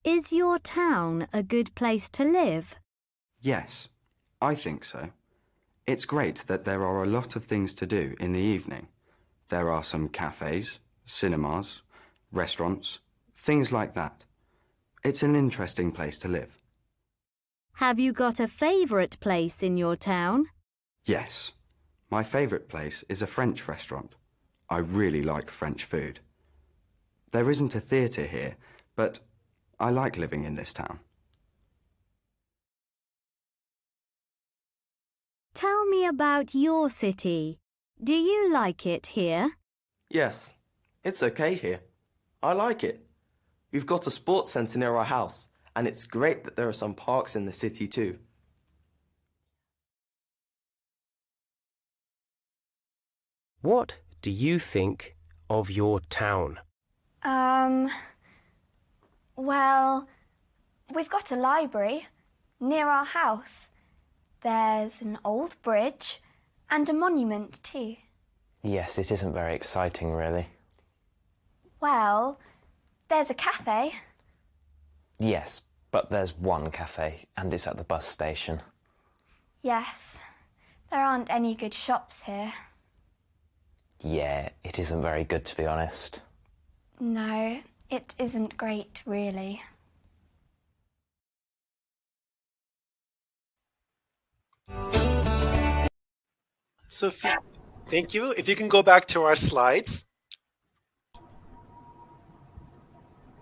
Is your town a good place to live? Yes, I think so. It's great that there are a lot of things to do in the evening. There are some cafes, cinemas, restaurants, things like that. It's an interesting place to live. Have you got a favourite place in your town? Yes, my favourite place is a French restaurant. I really like French food. There isn't a theatre here, but I like living in this town. Tell me about your city. Do you like it here? Yes, it's okay here. I like it. We've got a sports centre near our house, and it's great that there are some parks in the city too. What do you think of your town? Well, we've got a library near our house. There's an old bridge and a monument too. Yes, it isn't very exciting, really. Well, there's a cafe. Yes, but there's one cafe, and it's at the bus station. Yes, there aren't any good shops here. Yeah, it isn't very good, to be honest. No, it isn't great, really. Sophia, Thank you. If you can go back to our slides.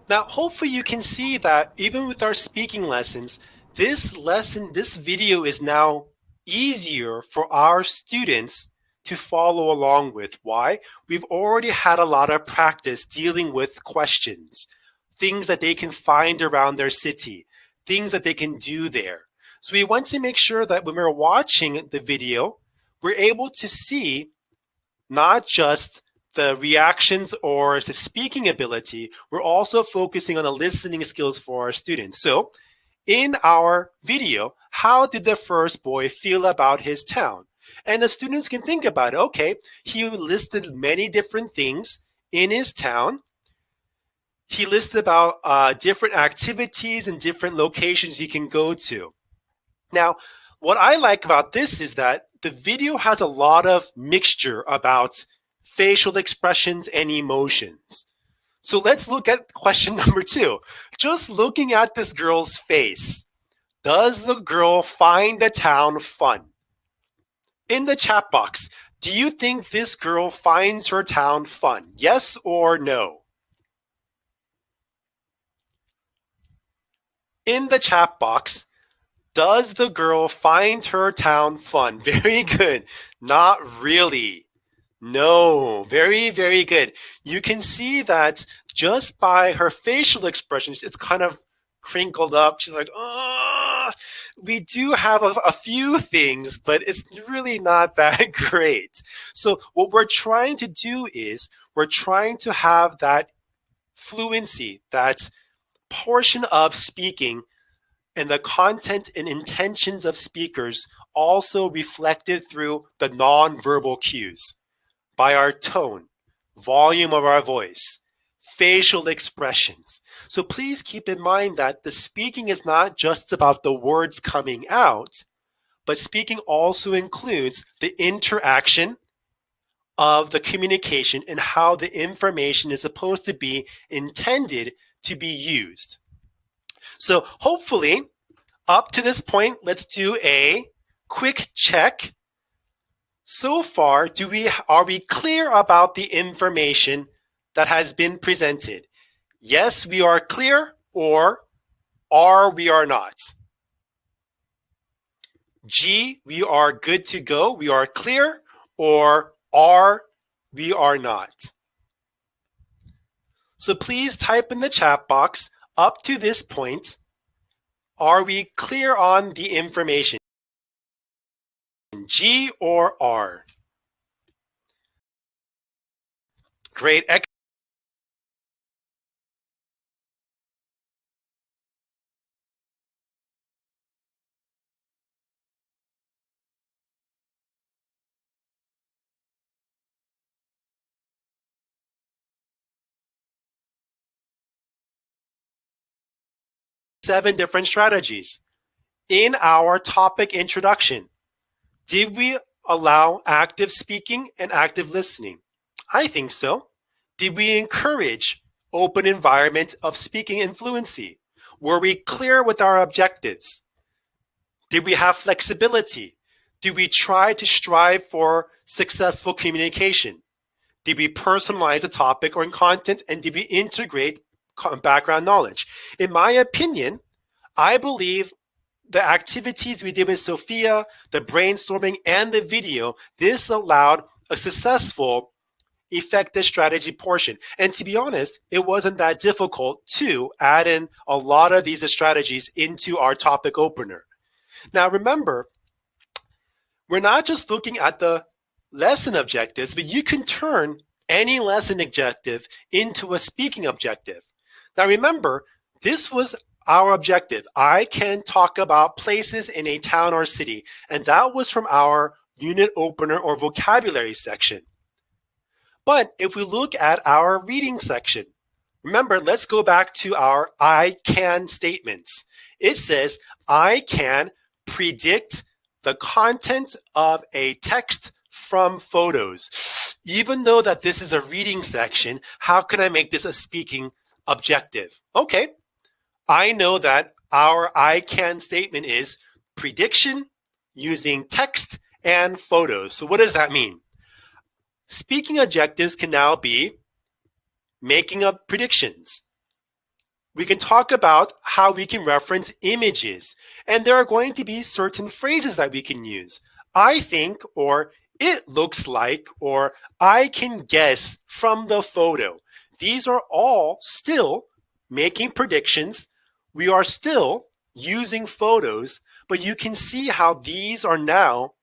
Now, hopefully you can see that even with our speaking lessons, this video is now easier for our students to follow along with. Why? We've already had a lot of practice dealing with questions, things that they can find around their city, things that they can do there. So we want to make sure that when we're watching the video, we're able to see not just the reactions or the speaking ability, we're also focusing on the listening skills for our students. So in our video, how did the first boy feel about his town? And the students can think about it. Okay, he listed many different things in his town. He listed about different activities and different locations he can go to. Now, what I like about this is that the video has a lot of mixture about facial expressions and emotions. So let's look at question number 2. Just looking at this girl's face, does the girl find the town fun? In the chat box, do you think this girl finds her town fun? Yes or no? In the chat box, does the girl find her town fun? Very good. Not really. No. Very, very good. You can see that just by her facial expressions, it's kind of crinkled up. She's like, oh, we do have a few things, but it's really not that great. So what we're trying to do is we're trying to have that fluency, that portion of speaking and the content and intentions of speakers also reflected through the nonverbal cues by our tone, volume of our voice, facial expressions. So please keep in mind that the speaking is not just about the words coming out, but speaking also includes the interaction of the communication and how the information is supposed to be intended to be used. So hopefully, up to this point, let's do a quick check. So far, are we clear about the information that has been presented? Yes, we are clear, or we are not. G, we are good to go, we are clear, or we are not. So please type in the chat box up to this point. Are we clear on the information? G or R? Great. 7 different strategies. In our topic introduction, did we allow active speaking and active listening? I think so. Did we encourage open environment of speaking and fluency? Were we clear with our objectives? Did we have flexibility? Did we try to strive for successful communication? Did we personalize a topic or content, and did we integrate background knowledge? In my opinion, I believe the activities we did with Sophia, the brainstorming, and the video, this allowed a successful effective strategy portion. And to be honest, it wasn't that difficult to add in a lot of these strategies into our topic opener. Now remember, we're not just looking at the lesson objectives, but you can turn any lesson objective into a speaking objective. Now remember, this was our objective. I can talk about places in a town or city, and that was from our unit opener or vocabulary section. But if we look at our reading section, remember, let's go back to our I can statements. It says, I can predict the content of a text from photos. Even though that this is a reading section, how can I make this a speaking objective? Okay, I know that our I can statement is prediction using text and photos. So what does that mean? speaking objectives can now be making up predictions. We can talk about how we can reference images, and there are going to be certain phrases that we can use. I think, or it looks like, or I can guess from the photo. These are all still making predictions. We are still using photos, but you can see how these are now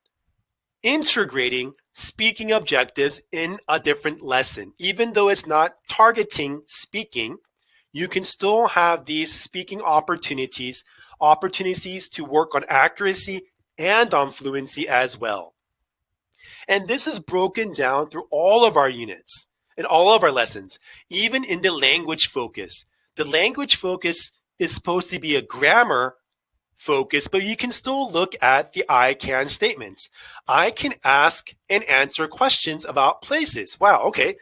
integrating speaking objectives in a different lesson. Even though it's not targeting speaking, you can still have these speaking opportunities to work on accuracy and on fluency as well. And this is broken down through all of our units and all of our lessons, even in the language focus. The language focus is supposed to be a grammar focus, but you can still look at the I can statements. I can ask and answer questions about places. Wow, okay.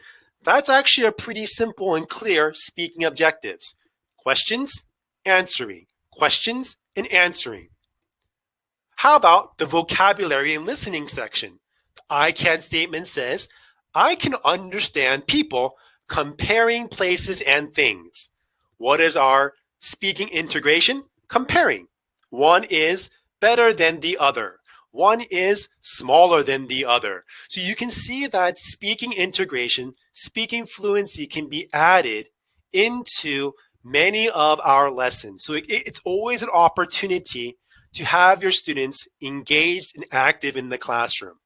That's actually a pretty simple and clear speaking objectives. Questions, answering. Questions and answering. How about the vocabulary and listening section? The I can statement says, I can understand people comparing places and things. What is our speaking integration? Comparing. One is better than the other. One is smaller than the other. So you can see that speaking integration, speaking fluency can be added into many of our lessons. So it's always an opportunity to have your students engaged and active in the classroom.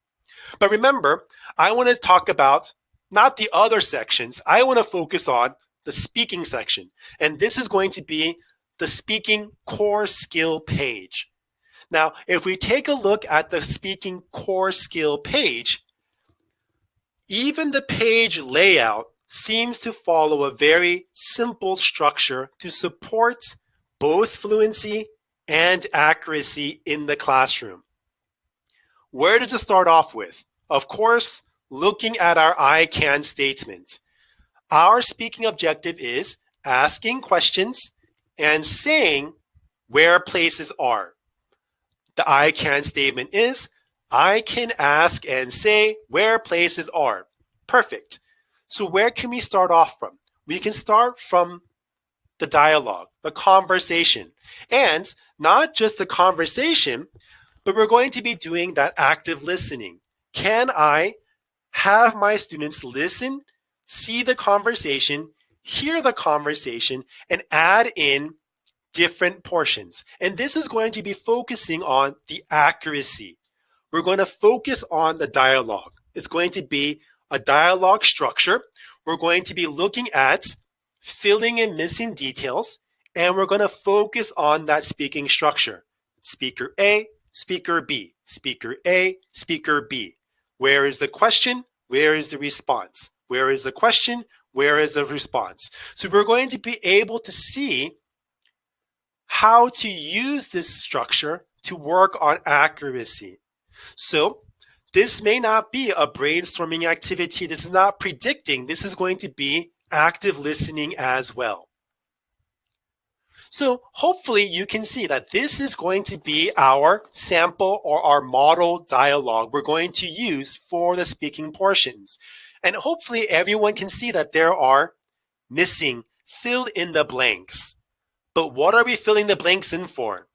But remember, I want to talk about not the other sections. I want to focus on the speaking section. And this is going to be the speaking core skill page. Now, if we take a look at the speaking core skill page, even the page layout seems to follow a very simple structure to support both fluency and accuracy in the classroom. Where does it start off with? Of course, looking at our I can statement. Our speaking objective is asking questions and saying where places are. The I can statement is, I can ask and say where places are. Perfect. So where can we start off from? We can start from the dialogue, the conversation. And not just the conversation, but we're going to be doing that active listening. Can I have my students listen, see the conversation, hear the conversation, and add in different portions? And this is going to be focusing on the accuracy. We're going to focus on the dialogue. It's going to be a dialogue structure. We're going to be looking at filling in missing details, and we're going to focus on that speaking structure. Speaker A, speaker B, speaker A, speaker B. Where is the question? Where is the response? Where is the question? Where is the response? So we're going to be able to see how to use this structure to work on accuracy. So this may not be a brainstorming activity. This is not predicting. This is going to be active listening as well. So hopefully you can see that this is going to be our sample or our model dialogue we're going to use for the speaking portions. And hopefully everyone can see that there are missing fill in the blanks. But what are we filling the blanks in for?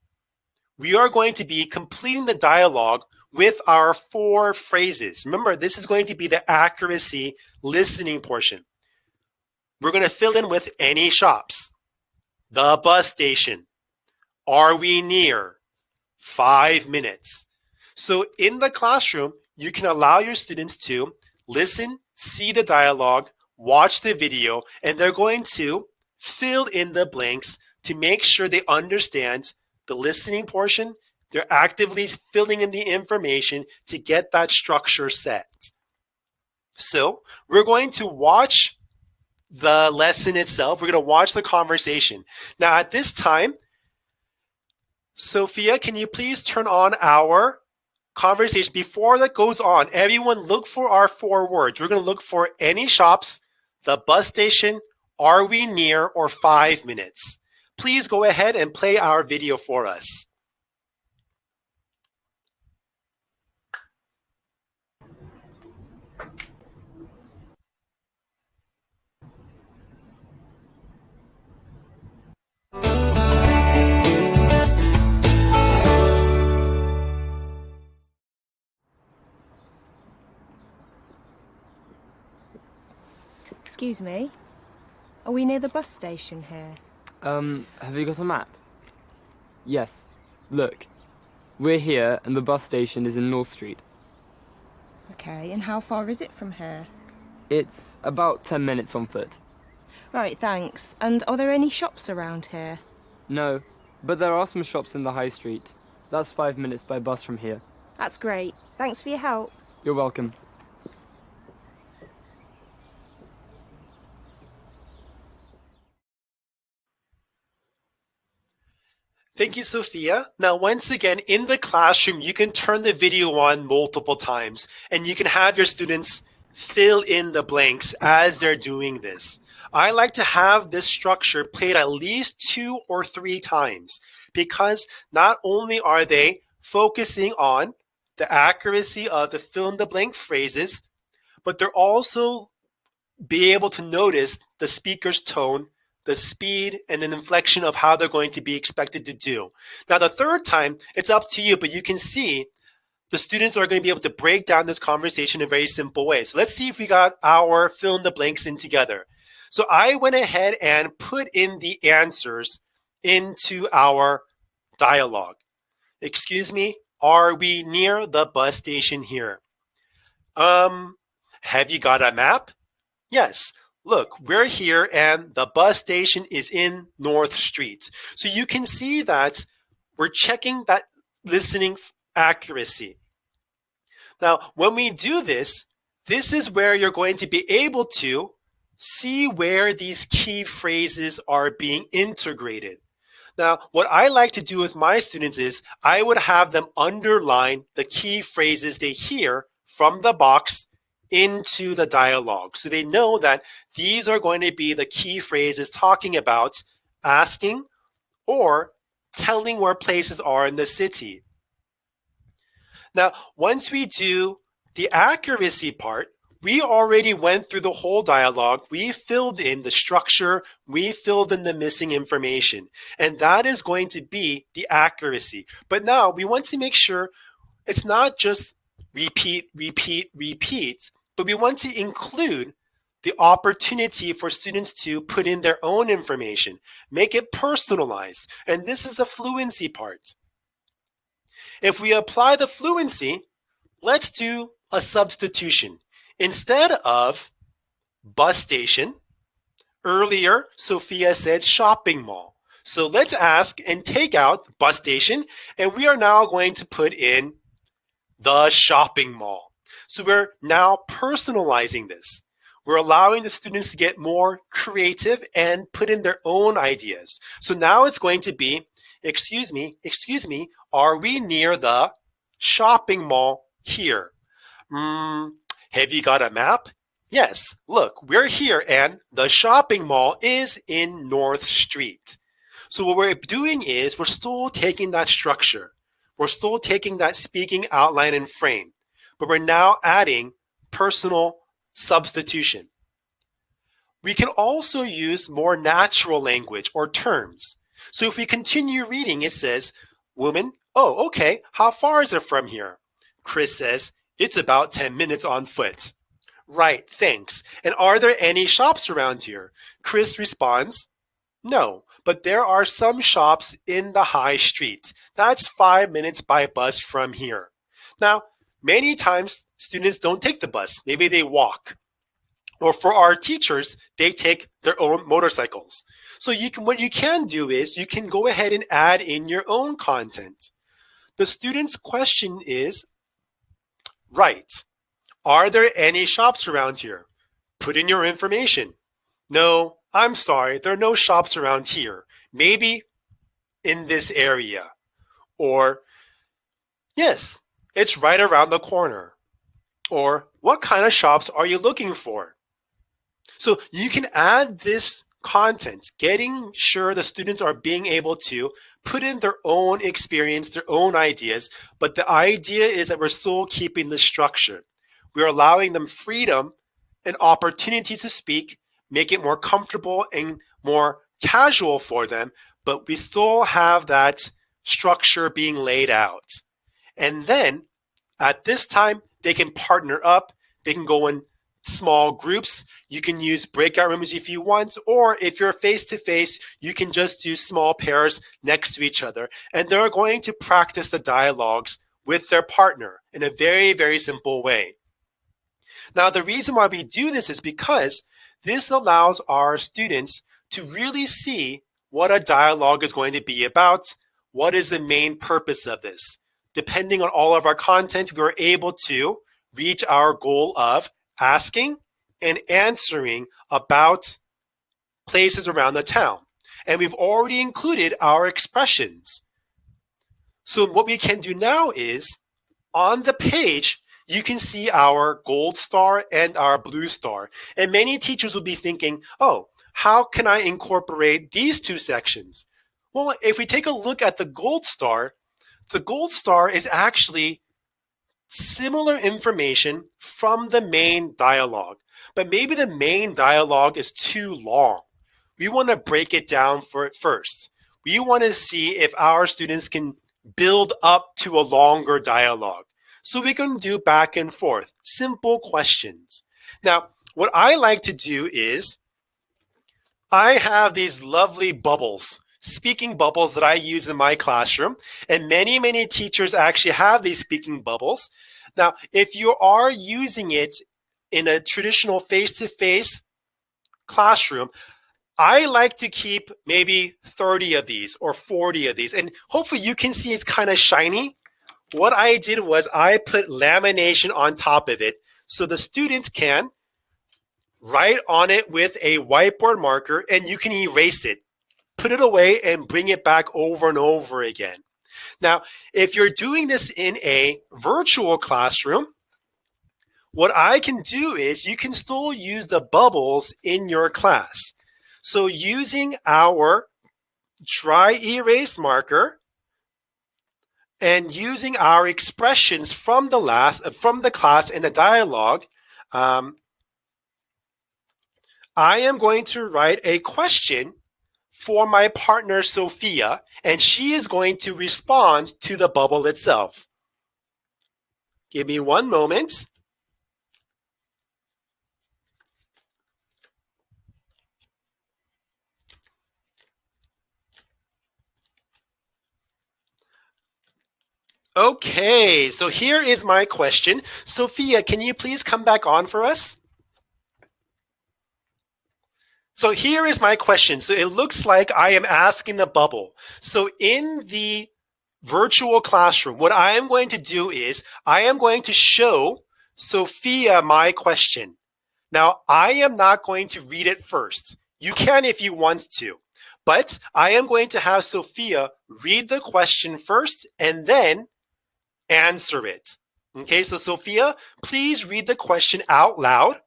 We are going to be completing the dialogue with our 4 phrases. Remember, this is going to be the accuracy listening portion. We're going to fill in with any shops, the bus station, are we near, 5 minutes. So in the classroom, you can allow your students to listen, see the dialogue, watch the video, and they're going to fill in the blanks to make sure they understand the listening portion. They're actively filling in the information to get that structure set. So we're going to watch the lesson itself. We're going to watch the conversation. Now at this time, Sophia, can you please turn on our conversation? Before that goes on, everyone look for our 4 words. We're going to look for any shops, the bus station, are we near, or 5 minutes. Please go ahead and play our video for us. Excuse me. Are we near the bus station here? Have you got a map? Yes. Look. We're here and the bus station is in North Street. Okay, and how far is it from here? It's about 10 minutes on foot. Right, thanks. And are there any shops around here? No, but there are some shops in the high street. That's 5 minutes by bus from here. That's great. Thanks for your help. You're welcome. Thank you, Sophia. Now, once again, in the classroom, you can turn the video on multiple times, and you can have your students fill in the blanks as they're doing this. I like to have this structure played at least 2 or 3 times, because not only are they focusing on the accuracy of the fill in the blank phrases, but they're also be able to notice the speaker's tone, the speed, and an inflection of how they're going to be expected to do. Now, the third time, it's up to you, but you can see the students are going to be able to break down this conversation in a very simple way. So let's see if we got our fill in the blanks in together. So I went ahead and put in the answers into our dialogue. Excuse me, are we near the bus station here? Have you got a map? Yes. Look, we're here and the bus station is in North Street. So you can see that we're checking that listening accuracy. Now, when we do this, this is where you're going to be able to see where these key phrases are being integrated. Now, what I like to do with my students is I would have them underline the key phrases they hear from the box into the dialogue. So they know that these are going to be the key phrases talking about asking or telling where places are in the city. Now, once we do the accuracy part, we already went through the whole dialogue. We filled in the structure. We filled in the missing information. And that is going to be the accuracy. But now we want to make sure it's not just repeat, repeat, repeat, but we want to include the opportunity for students to put in their own information, make it personalized. And this is the fluency part. If we apply the fluency, let's do a substitution. Instead of bus station, earlier Sophia said shopping mall. So let's ask and take out bus station, and we are now going to put in the shopping mall. So we're now personalizing this. We're allowing the students to get more creative and put in their own ideas. So now it's going to be, excuse me, are we near the shopping mall here? Have you got a map? Yes, look, we're here and the shopping mall is in North Street. So what we're doing is we're still taking that structure. We're still taking that speaking outline and frame, but we're now adding personal substitution. We can also use more natural language or terms. So if we continue reading, it says, woman, oh, okay, how far is it from here? Chris says, it's about 10 minutes on foot. Right, thanks. And are there any shops around here? Chris responds, no, but there are some shops in the high street. That's 5 minutes by bus from here. Now, many times students don't take the bus. Maybe they walk. Or for our teachers, they take their own motorcycles. So what you can do is you can go ahead and add in your own content. The student's question is, right, are there any shops around here? Put in your information. No, I'm sorry, there are no shops around here. Maybe in this area. Or, yes, it's right around the corner. Or, what kind of shops are you looking for? So you can add this content, getting sure the students are being able to put in their own experience, their own ideas, but the idea is that we're still keeping the structure. We're allowing them freedom and opportunities to speak, make it more comfortable and more casual for them, but we still have that structure being laid out. And then at this time, they can partner up, they can go and small groups. You can use breakout rooms if you want, or if you're face-to-face, you can just do small pairs next to each other. And they're going to practice the dialogues with their partner in a very, very simple way. Now, the reason why we do this is because this allows our students to really see what a dialogue is going to be about. What is the main purpose of this? Depending on all of our content, we're able to reach our goal of asking and answering about places around the town. And we've already included our expressions. So what we can do now is, on the page, you can see our gold star and our blue star. And many teachers will be thinking, oh, how can I incorporate these two sections? Well, if we take a look at the gold star is actually similar information from the main dialogue. But maybe the main dialogue is too long. We want to break it down for it first. We want to see if our students can build up to a longer dialogue. So we can do back and forth, simple questions. Now, what I like to do is I have these lovely bubbles, speaking bubbles that I use in my classroom. And many, many teachers actually have these speaking bubbles. Now, if you are using it in a traditional face-to-face classroom, I like to keep maybe 30 of these or 40 of these. And hopefully you can see it's kind of shiny. What I did was I put lamination on top of it so the students can write on it with a whiteboard marker and you can erase it, put it away and bring it back over and over again. Now, if you're doing this in a virtual classroom, what I can do is you can still use the bubbles in your class. So using our dry erase marker and using our expressions from the class in the dialogue, I am going to write a question for my partner, Sophia, and she is going to respond to the bubble itself. Give me one moment. Okay, so here is my question. Sophia, can you please come back on for us? So here is my question. So it looks like I am asking the bubble. So in the virtual classroom, what I am going to do is I am going to show Sophia my question. Now, I am not going to read it first. You can if you want to, but I am going to have Sophia read the question first and then answer it. Okay, so Sophia, please read the question out loud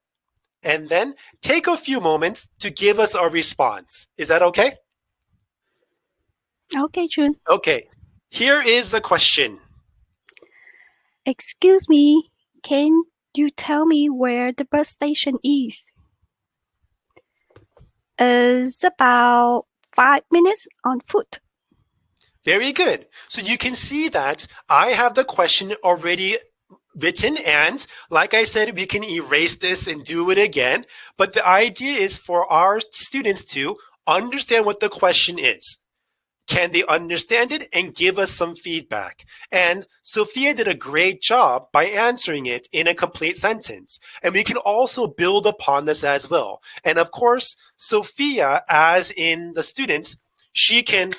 and then take a few moments to give us a response. Is that okay? Okay, Jun. Okay, here is the question. Excuse me, can you tell me where the bus station is? It's about 5 minutes on foot. Very good. So you can see that I have the question already written, and like I said, we can erase this and do it again. But the idea is for our students to understand what the question is. Can they understand it and give us some feedback? And Sophia did a great job by answering it in a complete sentence. And we can also build upon this as well. And of course, Sophia, as in the students, she can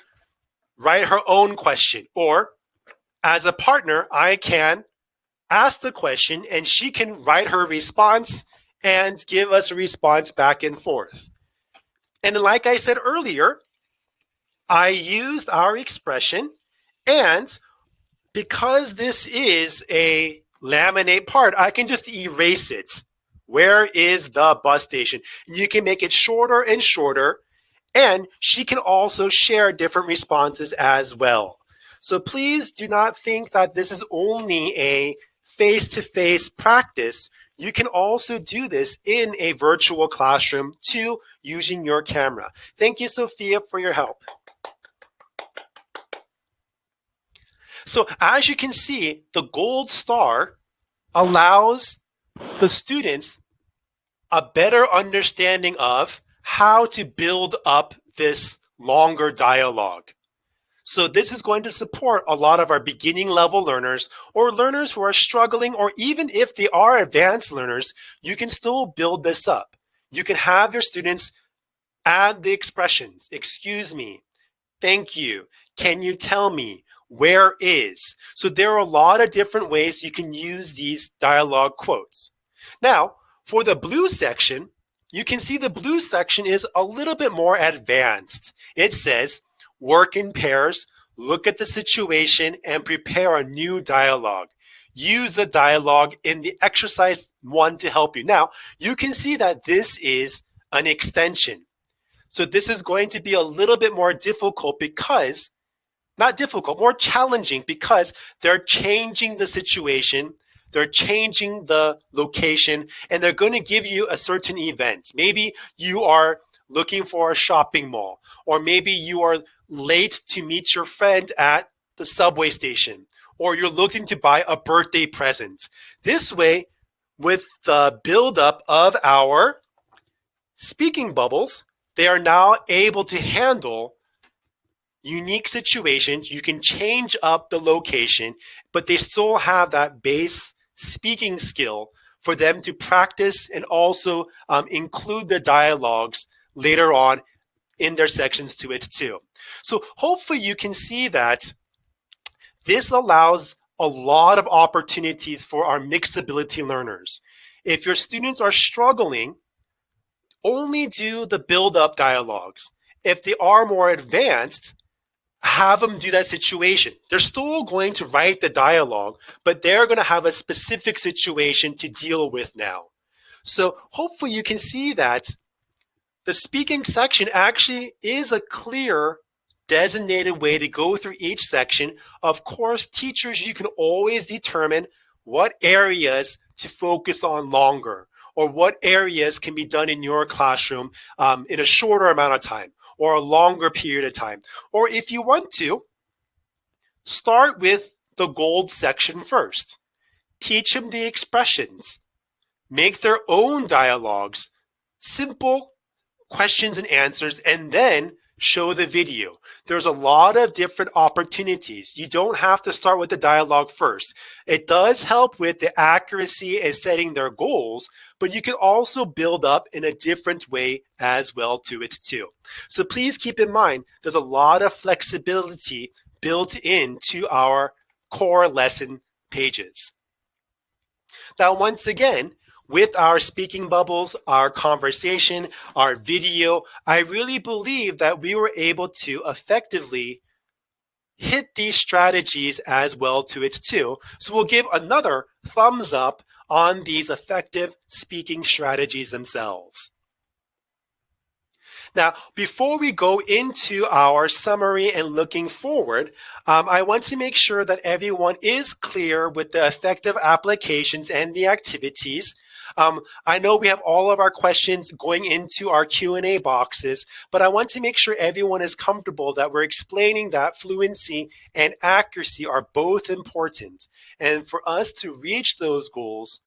write her own question, or as a partner, I can ask the question and she can write her response and give us a response back and forth. And like I said earlier, I used our expression, and because this is a laminate part, I can just erase it. Where is the bus station? You can make it shorter and shorter, and she can also share different responses as well. So please do not think that this is only a face-to-face practice. You can also do this in a virtual classroom too, using your camera. Thank you, Sophia, for your help. So as you can see, the gold star allows the students a better understanding of how to build up this longer dialogue. So this is going to support a lot of our beginning level learners or learners who are struggling, or even if they are advanced learners, you can still build this up. You can have your students add the expressions, excuse me, thank you, can you tell me, where is? So there are a lot of different ways you can use these dialogue quotes. Now, for the blue section, you can see the blue section is a little bit more advanced. It says, work in pairs, look at the situation, and prepare a new dialogue. Use the dialogue in the exercise 1 to help you. Now, you can see that this is an extension. So this is going to be a little bit more difficult because, not difficult, more challenging because they're changing the situation, they're changing the location, and they're going to give you a certain event. Maybe you are looking for a shopping mall, or maybe you are late to meet your friend at the subway station, or you're looking to buy a birthday present. This way, with the buildup of our speaking bubbles, they are now able to handle unique situations. You can change up the location, but they still have that base speaking skill for them to practice and also include the dialogues later on in their sections to it too. So hopefully you can see that this allows a lot of opportunities for our mixed ability learners. If your students are struggling, only do the build-up dialogues. If they are more advanced, have them do that situation. They're still going to write the dialogue, but they're going to have a specific situation to deal with now. So hopefully you can see that the speaking section actually is a clear designated way to go through each section. Of course, teachers, you can always determine what areas to focus on longer, or what areas can be done in your classroom in a shorter amount of time or a longer period of time. Or if you want to, start with the gold section first. Teach them the expressions. Make their own dialogues, simple questions and answers, and then show the video. There's a lot of different opportunities. You don't have to start with the dialogue first. It does help with the accuracy and setting their goals, but you can also build up in a different way as well to it too. So please keep in mind, there's a lot of flexibility built into our core lesson pages. Now, once again, with our speaking bubbles, our conversation, our video, I really believe that we were able to effectively hit these strategies as well to it too. So we'll give another thumbs up on these effective speaking strategies themselves. Now, before we go into our summary and looking forward, I want to make sure that everyone is clear with the effective applications and the activities. I know we have all of our questions going into our Q&A boxes, but I want to make sure everyone is comfortable that we're explaining that fluency and accuracy are both important. And for us to reach those goals,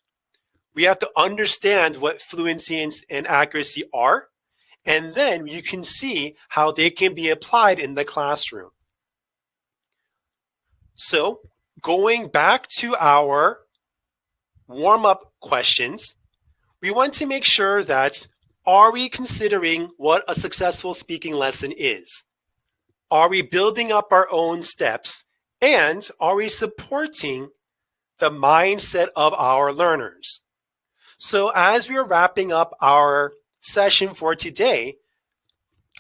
we have to understand what fluency and accuracy are, and then you can see how they can be applied in the classroom. So going back to our warm-up questions, we want to make sure that, are we considering what a successful speaking lesson is? Are we building up our own steps? And are we supporting the mindset of our learners? So as we're wrapping up our session for today,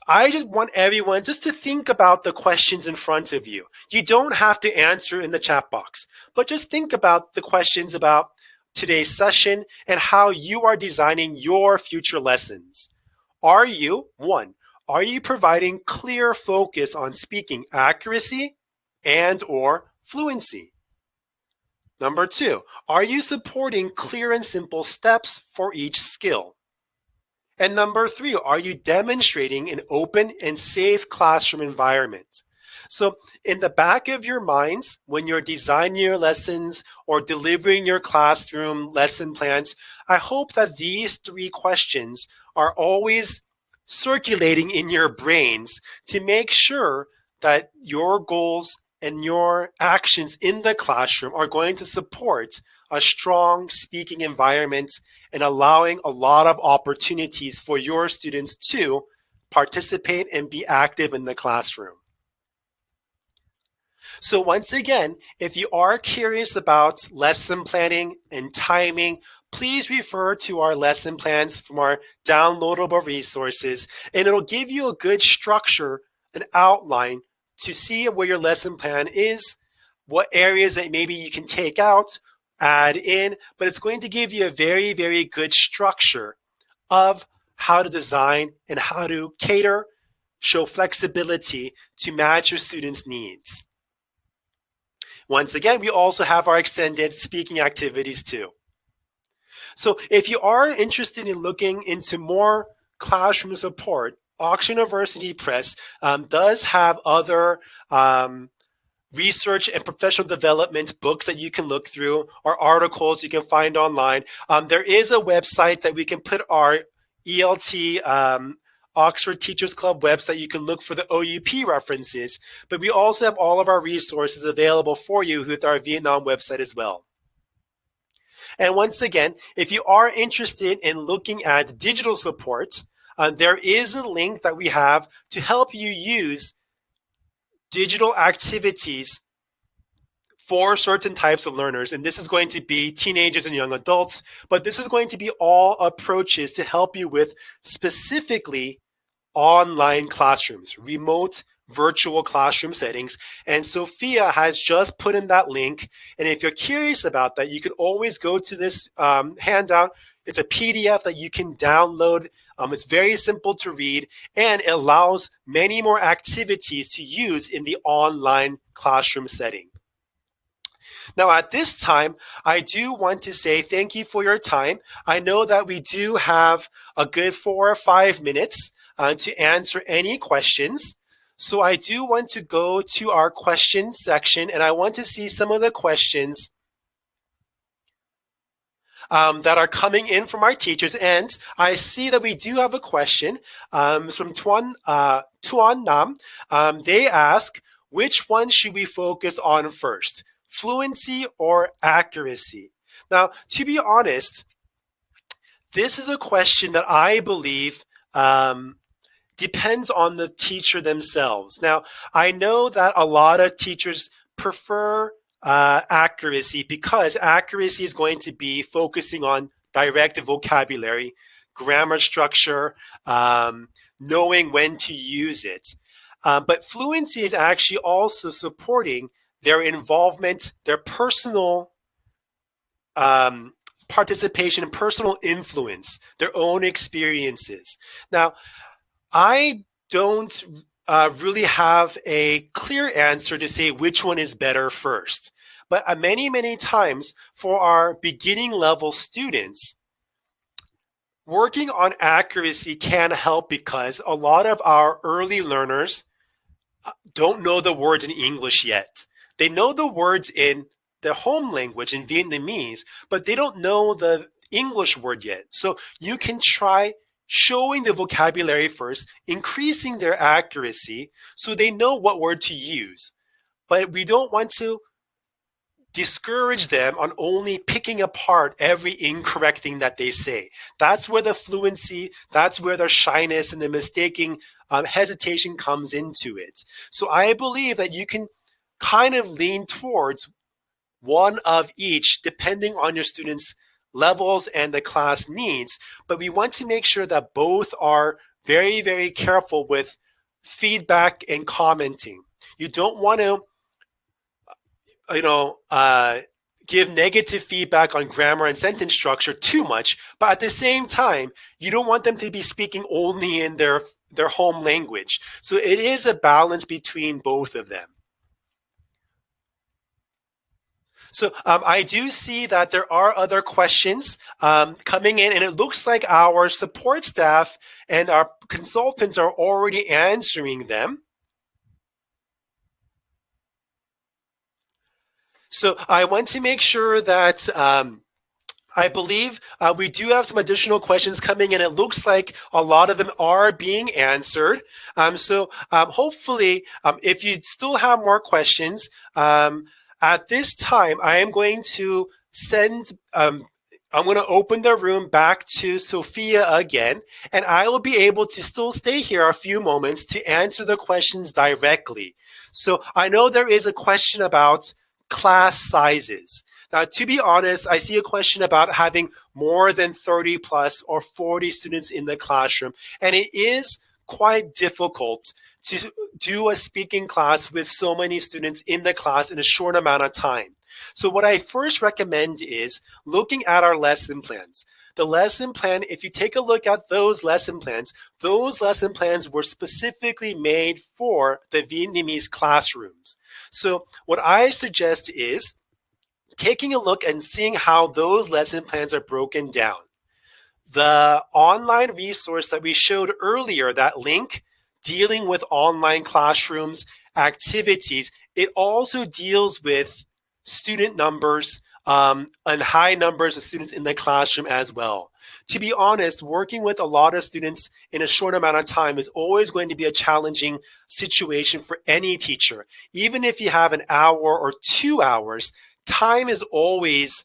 I just want everyone just to think about the questions in front of you. You don't have to answer in the chat box, but just think about the questions about today's session and how you are designing your future lessons. Are you, one, are you providing clear focus on speaking accuracy and or fluency? Number two, are you supporting clear and simple steps for each skill? And number three, are you demonstrating an open and safe classroom environment? So in the back of your minds, when you're designing your lessons or delivering your classroom lesson plans, I hope that these 3 questions are always circulating in your brains to make sure that your goals and your actions in the classroom are going to support a strong speaking environment and allowing a lot of opportunities for your students to participate and be active in the classroom. So once again, if you are curious about lesson planning and timing, please refer to our lesson plans from our downloadable resources, and it'll give you a good structure, an outline to see where your lesson plan is, what areas that maybe you can take out, add in, but it's going to give you a very, very good structure of how to design and how to cater, show flexibility to match your students' needs. Once again, we also have our extended speaking activities too. So if you are interested in looking into more classroom support, Oxford University Press does have other research and professional development books that you can look through, or articles you can find online. There is a website that we can put our ELT Oxford Teachers Club website. You can look for the OUP references, but we also have all of our resources available for you with our Vietnam website as well. And once again, if you are interested in looking at digital support, there is a link that we have to help you use digital activities for certain types of learners. And this is going to be teenagers and young adults, but this is going to be all approaches to help you with specifically online classrooms, remote virtual classroom settings. And Sophia has just put in that link. And if you're curious about that, you can always go to this handout. It's a PDF that you can download. It's very simple to read, and it allows many more activities to use in the online classroom setting. Now, at this time, I do want to say thank you for your time. I know that we do have a good 4 or 5 minutes to answer any questions. So I do want to go to our questions section, and I want to see some of the questions that are coming in from our teachers. And I see that we do have a question from Tuan Nam. They ask, which one should we focus on first, fluency or accuracy? Now, to be honest, this is a question that I believe depends on the teacher themselves. Now, I know that a lot of teachers prefer accuracy because accuracy is going to be focusing on direct vocabulary, grammar structure, knowing when to use it. But fluency is actually also supporting their involvement, their personal participation and personal influence, their own experiences. Now, I don't really have a clear answer to say which one is better first. But many, many times for our beginning level students, working on accuracy can help because a lot of our early learners don't know the words in English yet. They know the words in their home language, in Vietnamese, but they don't know the English word yet. So you can try showing the vocabulary first, increasing their accuracy so they know what word to use. But we don't want to discourage them on only picking apart every incorrect thing that they say. That's where the fluency, that's where the shyness and the mistaking hesitation comes into it. So I believe that you can kind of lean towards one of each depending on your students' levels and the class needs, but we want to make sure that both are very, very careful with feedback and commenting. You don't want to, give negative feedback on grammar and sentence structure too much, but at the same time, you don't want them to be speaking only in their home language. So it is a balance between both of them. So I do see that there are other questions coming in, and it looks like our support staff and our consultants are already answering them. So I want to make sure that I believe we do have some additional questions coming in. It looks like a lot of them are being answered. So hopefully, if you still have more questions, at this time, I am going to send I'm going to open the room back to Sophia again, and I will be able to still stay here a few moments to answer the questions directly. So I know there is a question about class sizes. Now, to be honest, I see a question about having more than 30 plus or 40 students in the classroom, and it is quite difficult to do a speaking class with so many students in the class in a short amount of time. So what I first recommend is looking at our lesson plans. The lesson plan, if you take a look at those lesson plans were specifically made for the Vietnamese classrooms. So what I suggest is taking a look and seeing how those lesson plans are broken down. The online resource that we showed earlier, that link, dealing with online classrooms, activities, it also deals with student numbers and high numbers of students in the classroom as well. To be honest, working with a lot of students in a short amount of time is always going to be a challenging situation for any teacher. Even if you have an hour or 2 hours, time is always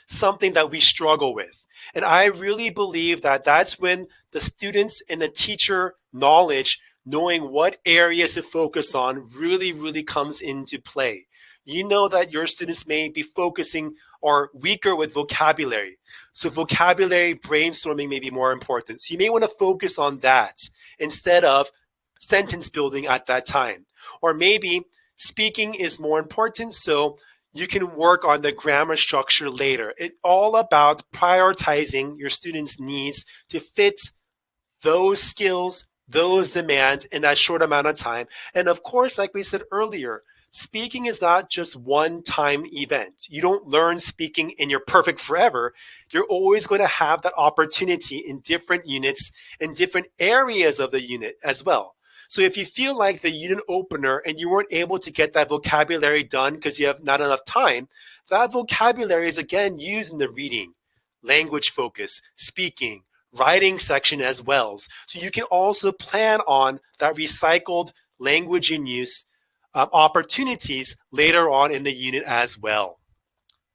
something that we struggle with. And I really believe that that's when the students and the teacher knowledge, knowing what areas to focus on, really comes into play. You know that your students may be focusing or weaker with vocabulary. So vocabulary brainstorming may be more important. So you may want to focus on that instead of sentence building at that time. Or maybe speaking is more important, so you can work on the grammar structure later. It's all about prioritizing your students' needs to fit those skills, those demands in that short amount of time. And of course, like we said earlier, speaking is not just one-time event. You don't learn speaking and you're perfect forever. You're always going to have that opportunity in different units, in different areas of the unit as well. So if you feel like the unit opener and you weren't able to get that vocabulary done because you have not enough time, that vocabulary is again used in the reading, language focus, speaking, writing section as well. So you can also plan on that recycled language in use opportunities later on in the unit as well.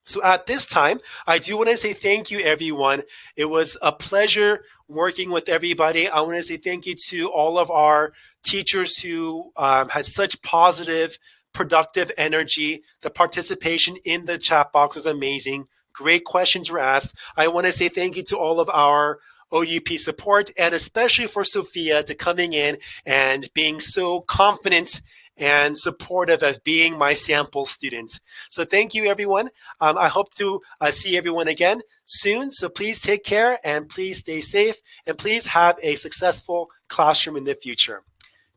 So at this time, I do want to say thank you, everyone. It was a pleasure working with everybody. I want to say thank you to all of our teachers who had such positive, productive energy. The participation in the chat box was amazing. Great questions were asked. I want to say thank you to all of our OUP support, and especially for Sophia to coming in and being so confident and supportive of being my sample student. So thank you, everyone. I hope to see everyone again soon. So please take care and please stay safe and please have a successful classroom in the future.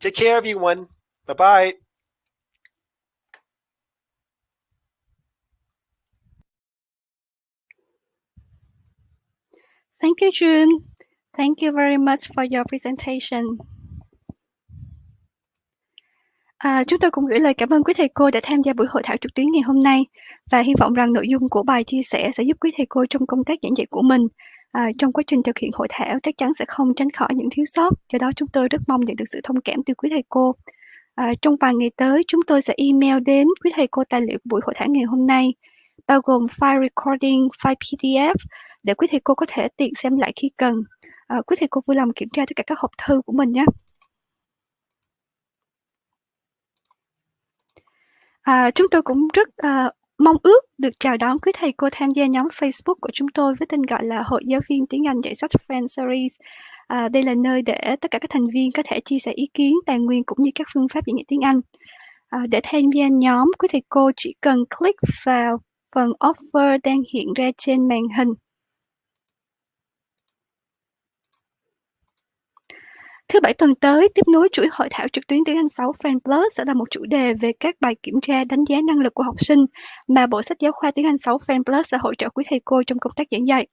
Take care, everyone. Bye-bye. Thank you, June. Thank you very much for your presentation. Chúng tôi cũng gửi lời cảm ơn quý thầy cô đã tham gia buổi hội thảo trực tuyến ngày hôm nay và hy vọng rằng nội dung của bài chia sẻ sẽ giúp quý thầy cô trong công tác giảng dạy của mình. Trong quá trình thực hiện hội thảo chắc chắn sẽ không tránh khỏi những thiếu sót, do đó chúng tôi rất mong nhận được sự thông cảm từ quý thầy cô. Trong vài ngày tới, chúng tôi sẽ email đến quý thầy cô tài liệu của buổi hội thảo ngày hôm nay, bao gồm file recording, file PDF, để quý thầy cô có thể tiện xem lại khi cần. Quý thầy cô vui lòng kiểm tra tất cả các hộp thư của mình nhé. Chúng tôi cũng rất mong ước được chào đón quý thầy cô tham gia nhóm Facebook của chúng tôi với tên gọi là Hội Giáo viên Tiếng Anh dạy sách Friend Series. Đây là nơi để tất cả các thành viên có thể chia sẻ ý kiến, tài nguyên cũng như các phương pháp giảng dạy tiếng Anh. Để tham gia nhóm, quý thầy cô chỉ cần click vào phần offer đang hiện ra trên màn hình. Thứ Bảy tuần tới, tiếp nối chuỗi hội thảo trực tuyến tiếng Anh 6 Friend Plus sẽ là một chủ đề về các bài kiểm tra đánh giá năng lực của học sinh mà bộ sách giáo khoa tiếng Anh 6 Friend Plus sẽ hỗ trợ quý thầy cô trong công tác giảng dạy.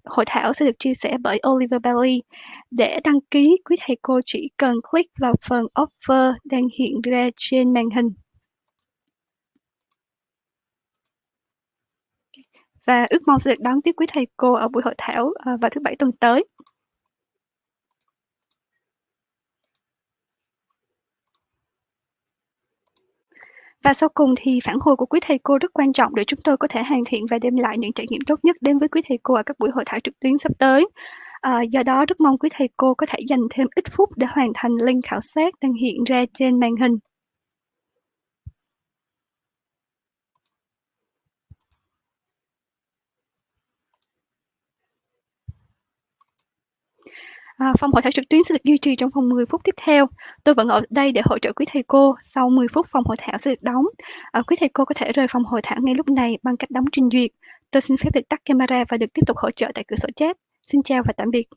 Hội thảo sẽ được chia sẻ bởi Oliver Bailey. Để đăng ký, quý thầy cô chỉ cần click vào phần offer đang hiện ra trên màn hình. và ước mong sẽ được đón tiếp quý thầy cô ở buổi hội thảo vào thứ Bảy tuần tới. Và sau cùng thì phản hồi của quý thầy cô rất quan trọng để chúng tôi có thể hoàn thiện và đem lại những trải nghiệm tốt nhất đến với quý thầy cô ở các buổi hội thảo trực tuyến sắp tới. Do đó rất mong quý thầy cô có thể dành thêm ít phút để hoàn thành link khảo sát đang hiện ra trên màn hình. Phòng hội thảo trực tuyến sẽ được duy trì trong vòng 10 phút tiếp theo. Tôi vẫn ở đây để hỗ trợ quý thầy cô. Sau 10 phút phòng hội thảo sẽ được đóng. Quý thầy cô có thể rời phòng hội thảo ngay lúc này bằng cách đóng trình duyệt. Tôi xin phép được tắt camera và được tiếp tục hỗ trợ tại cửa sổ chat. Xin chào và tạm biệt.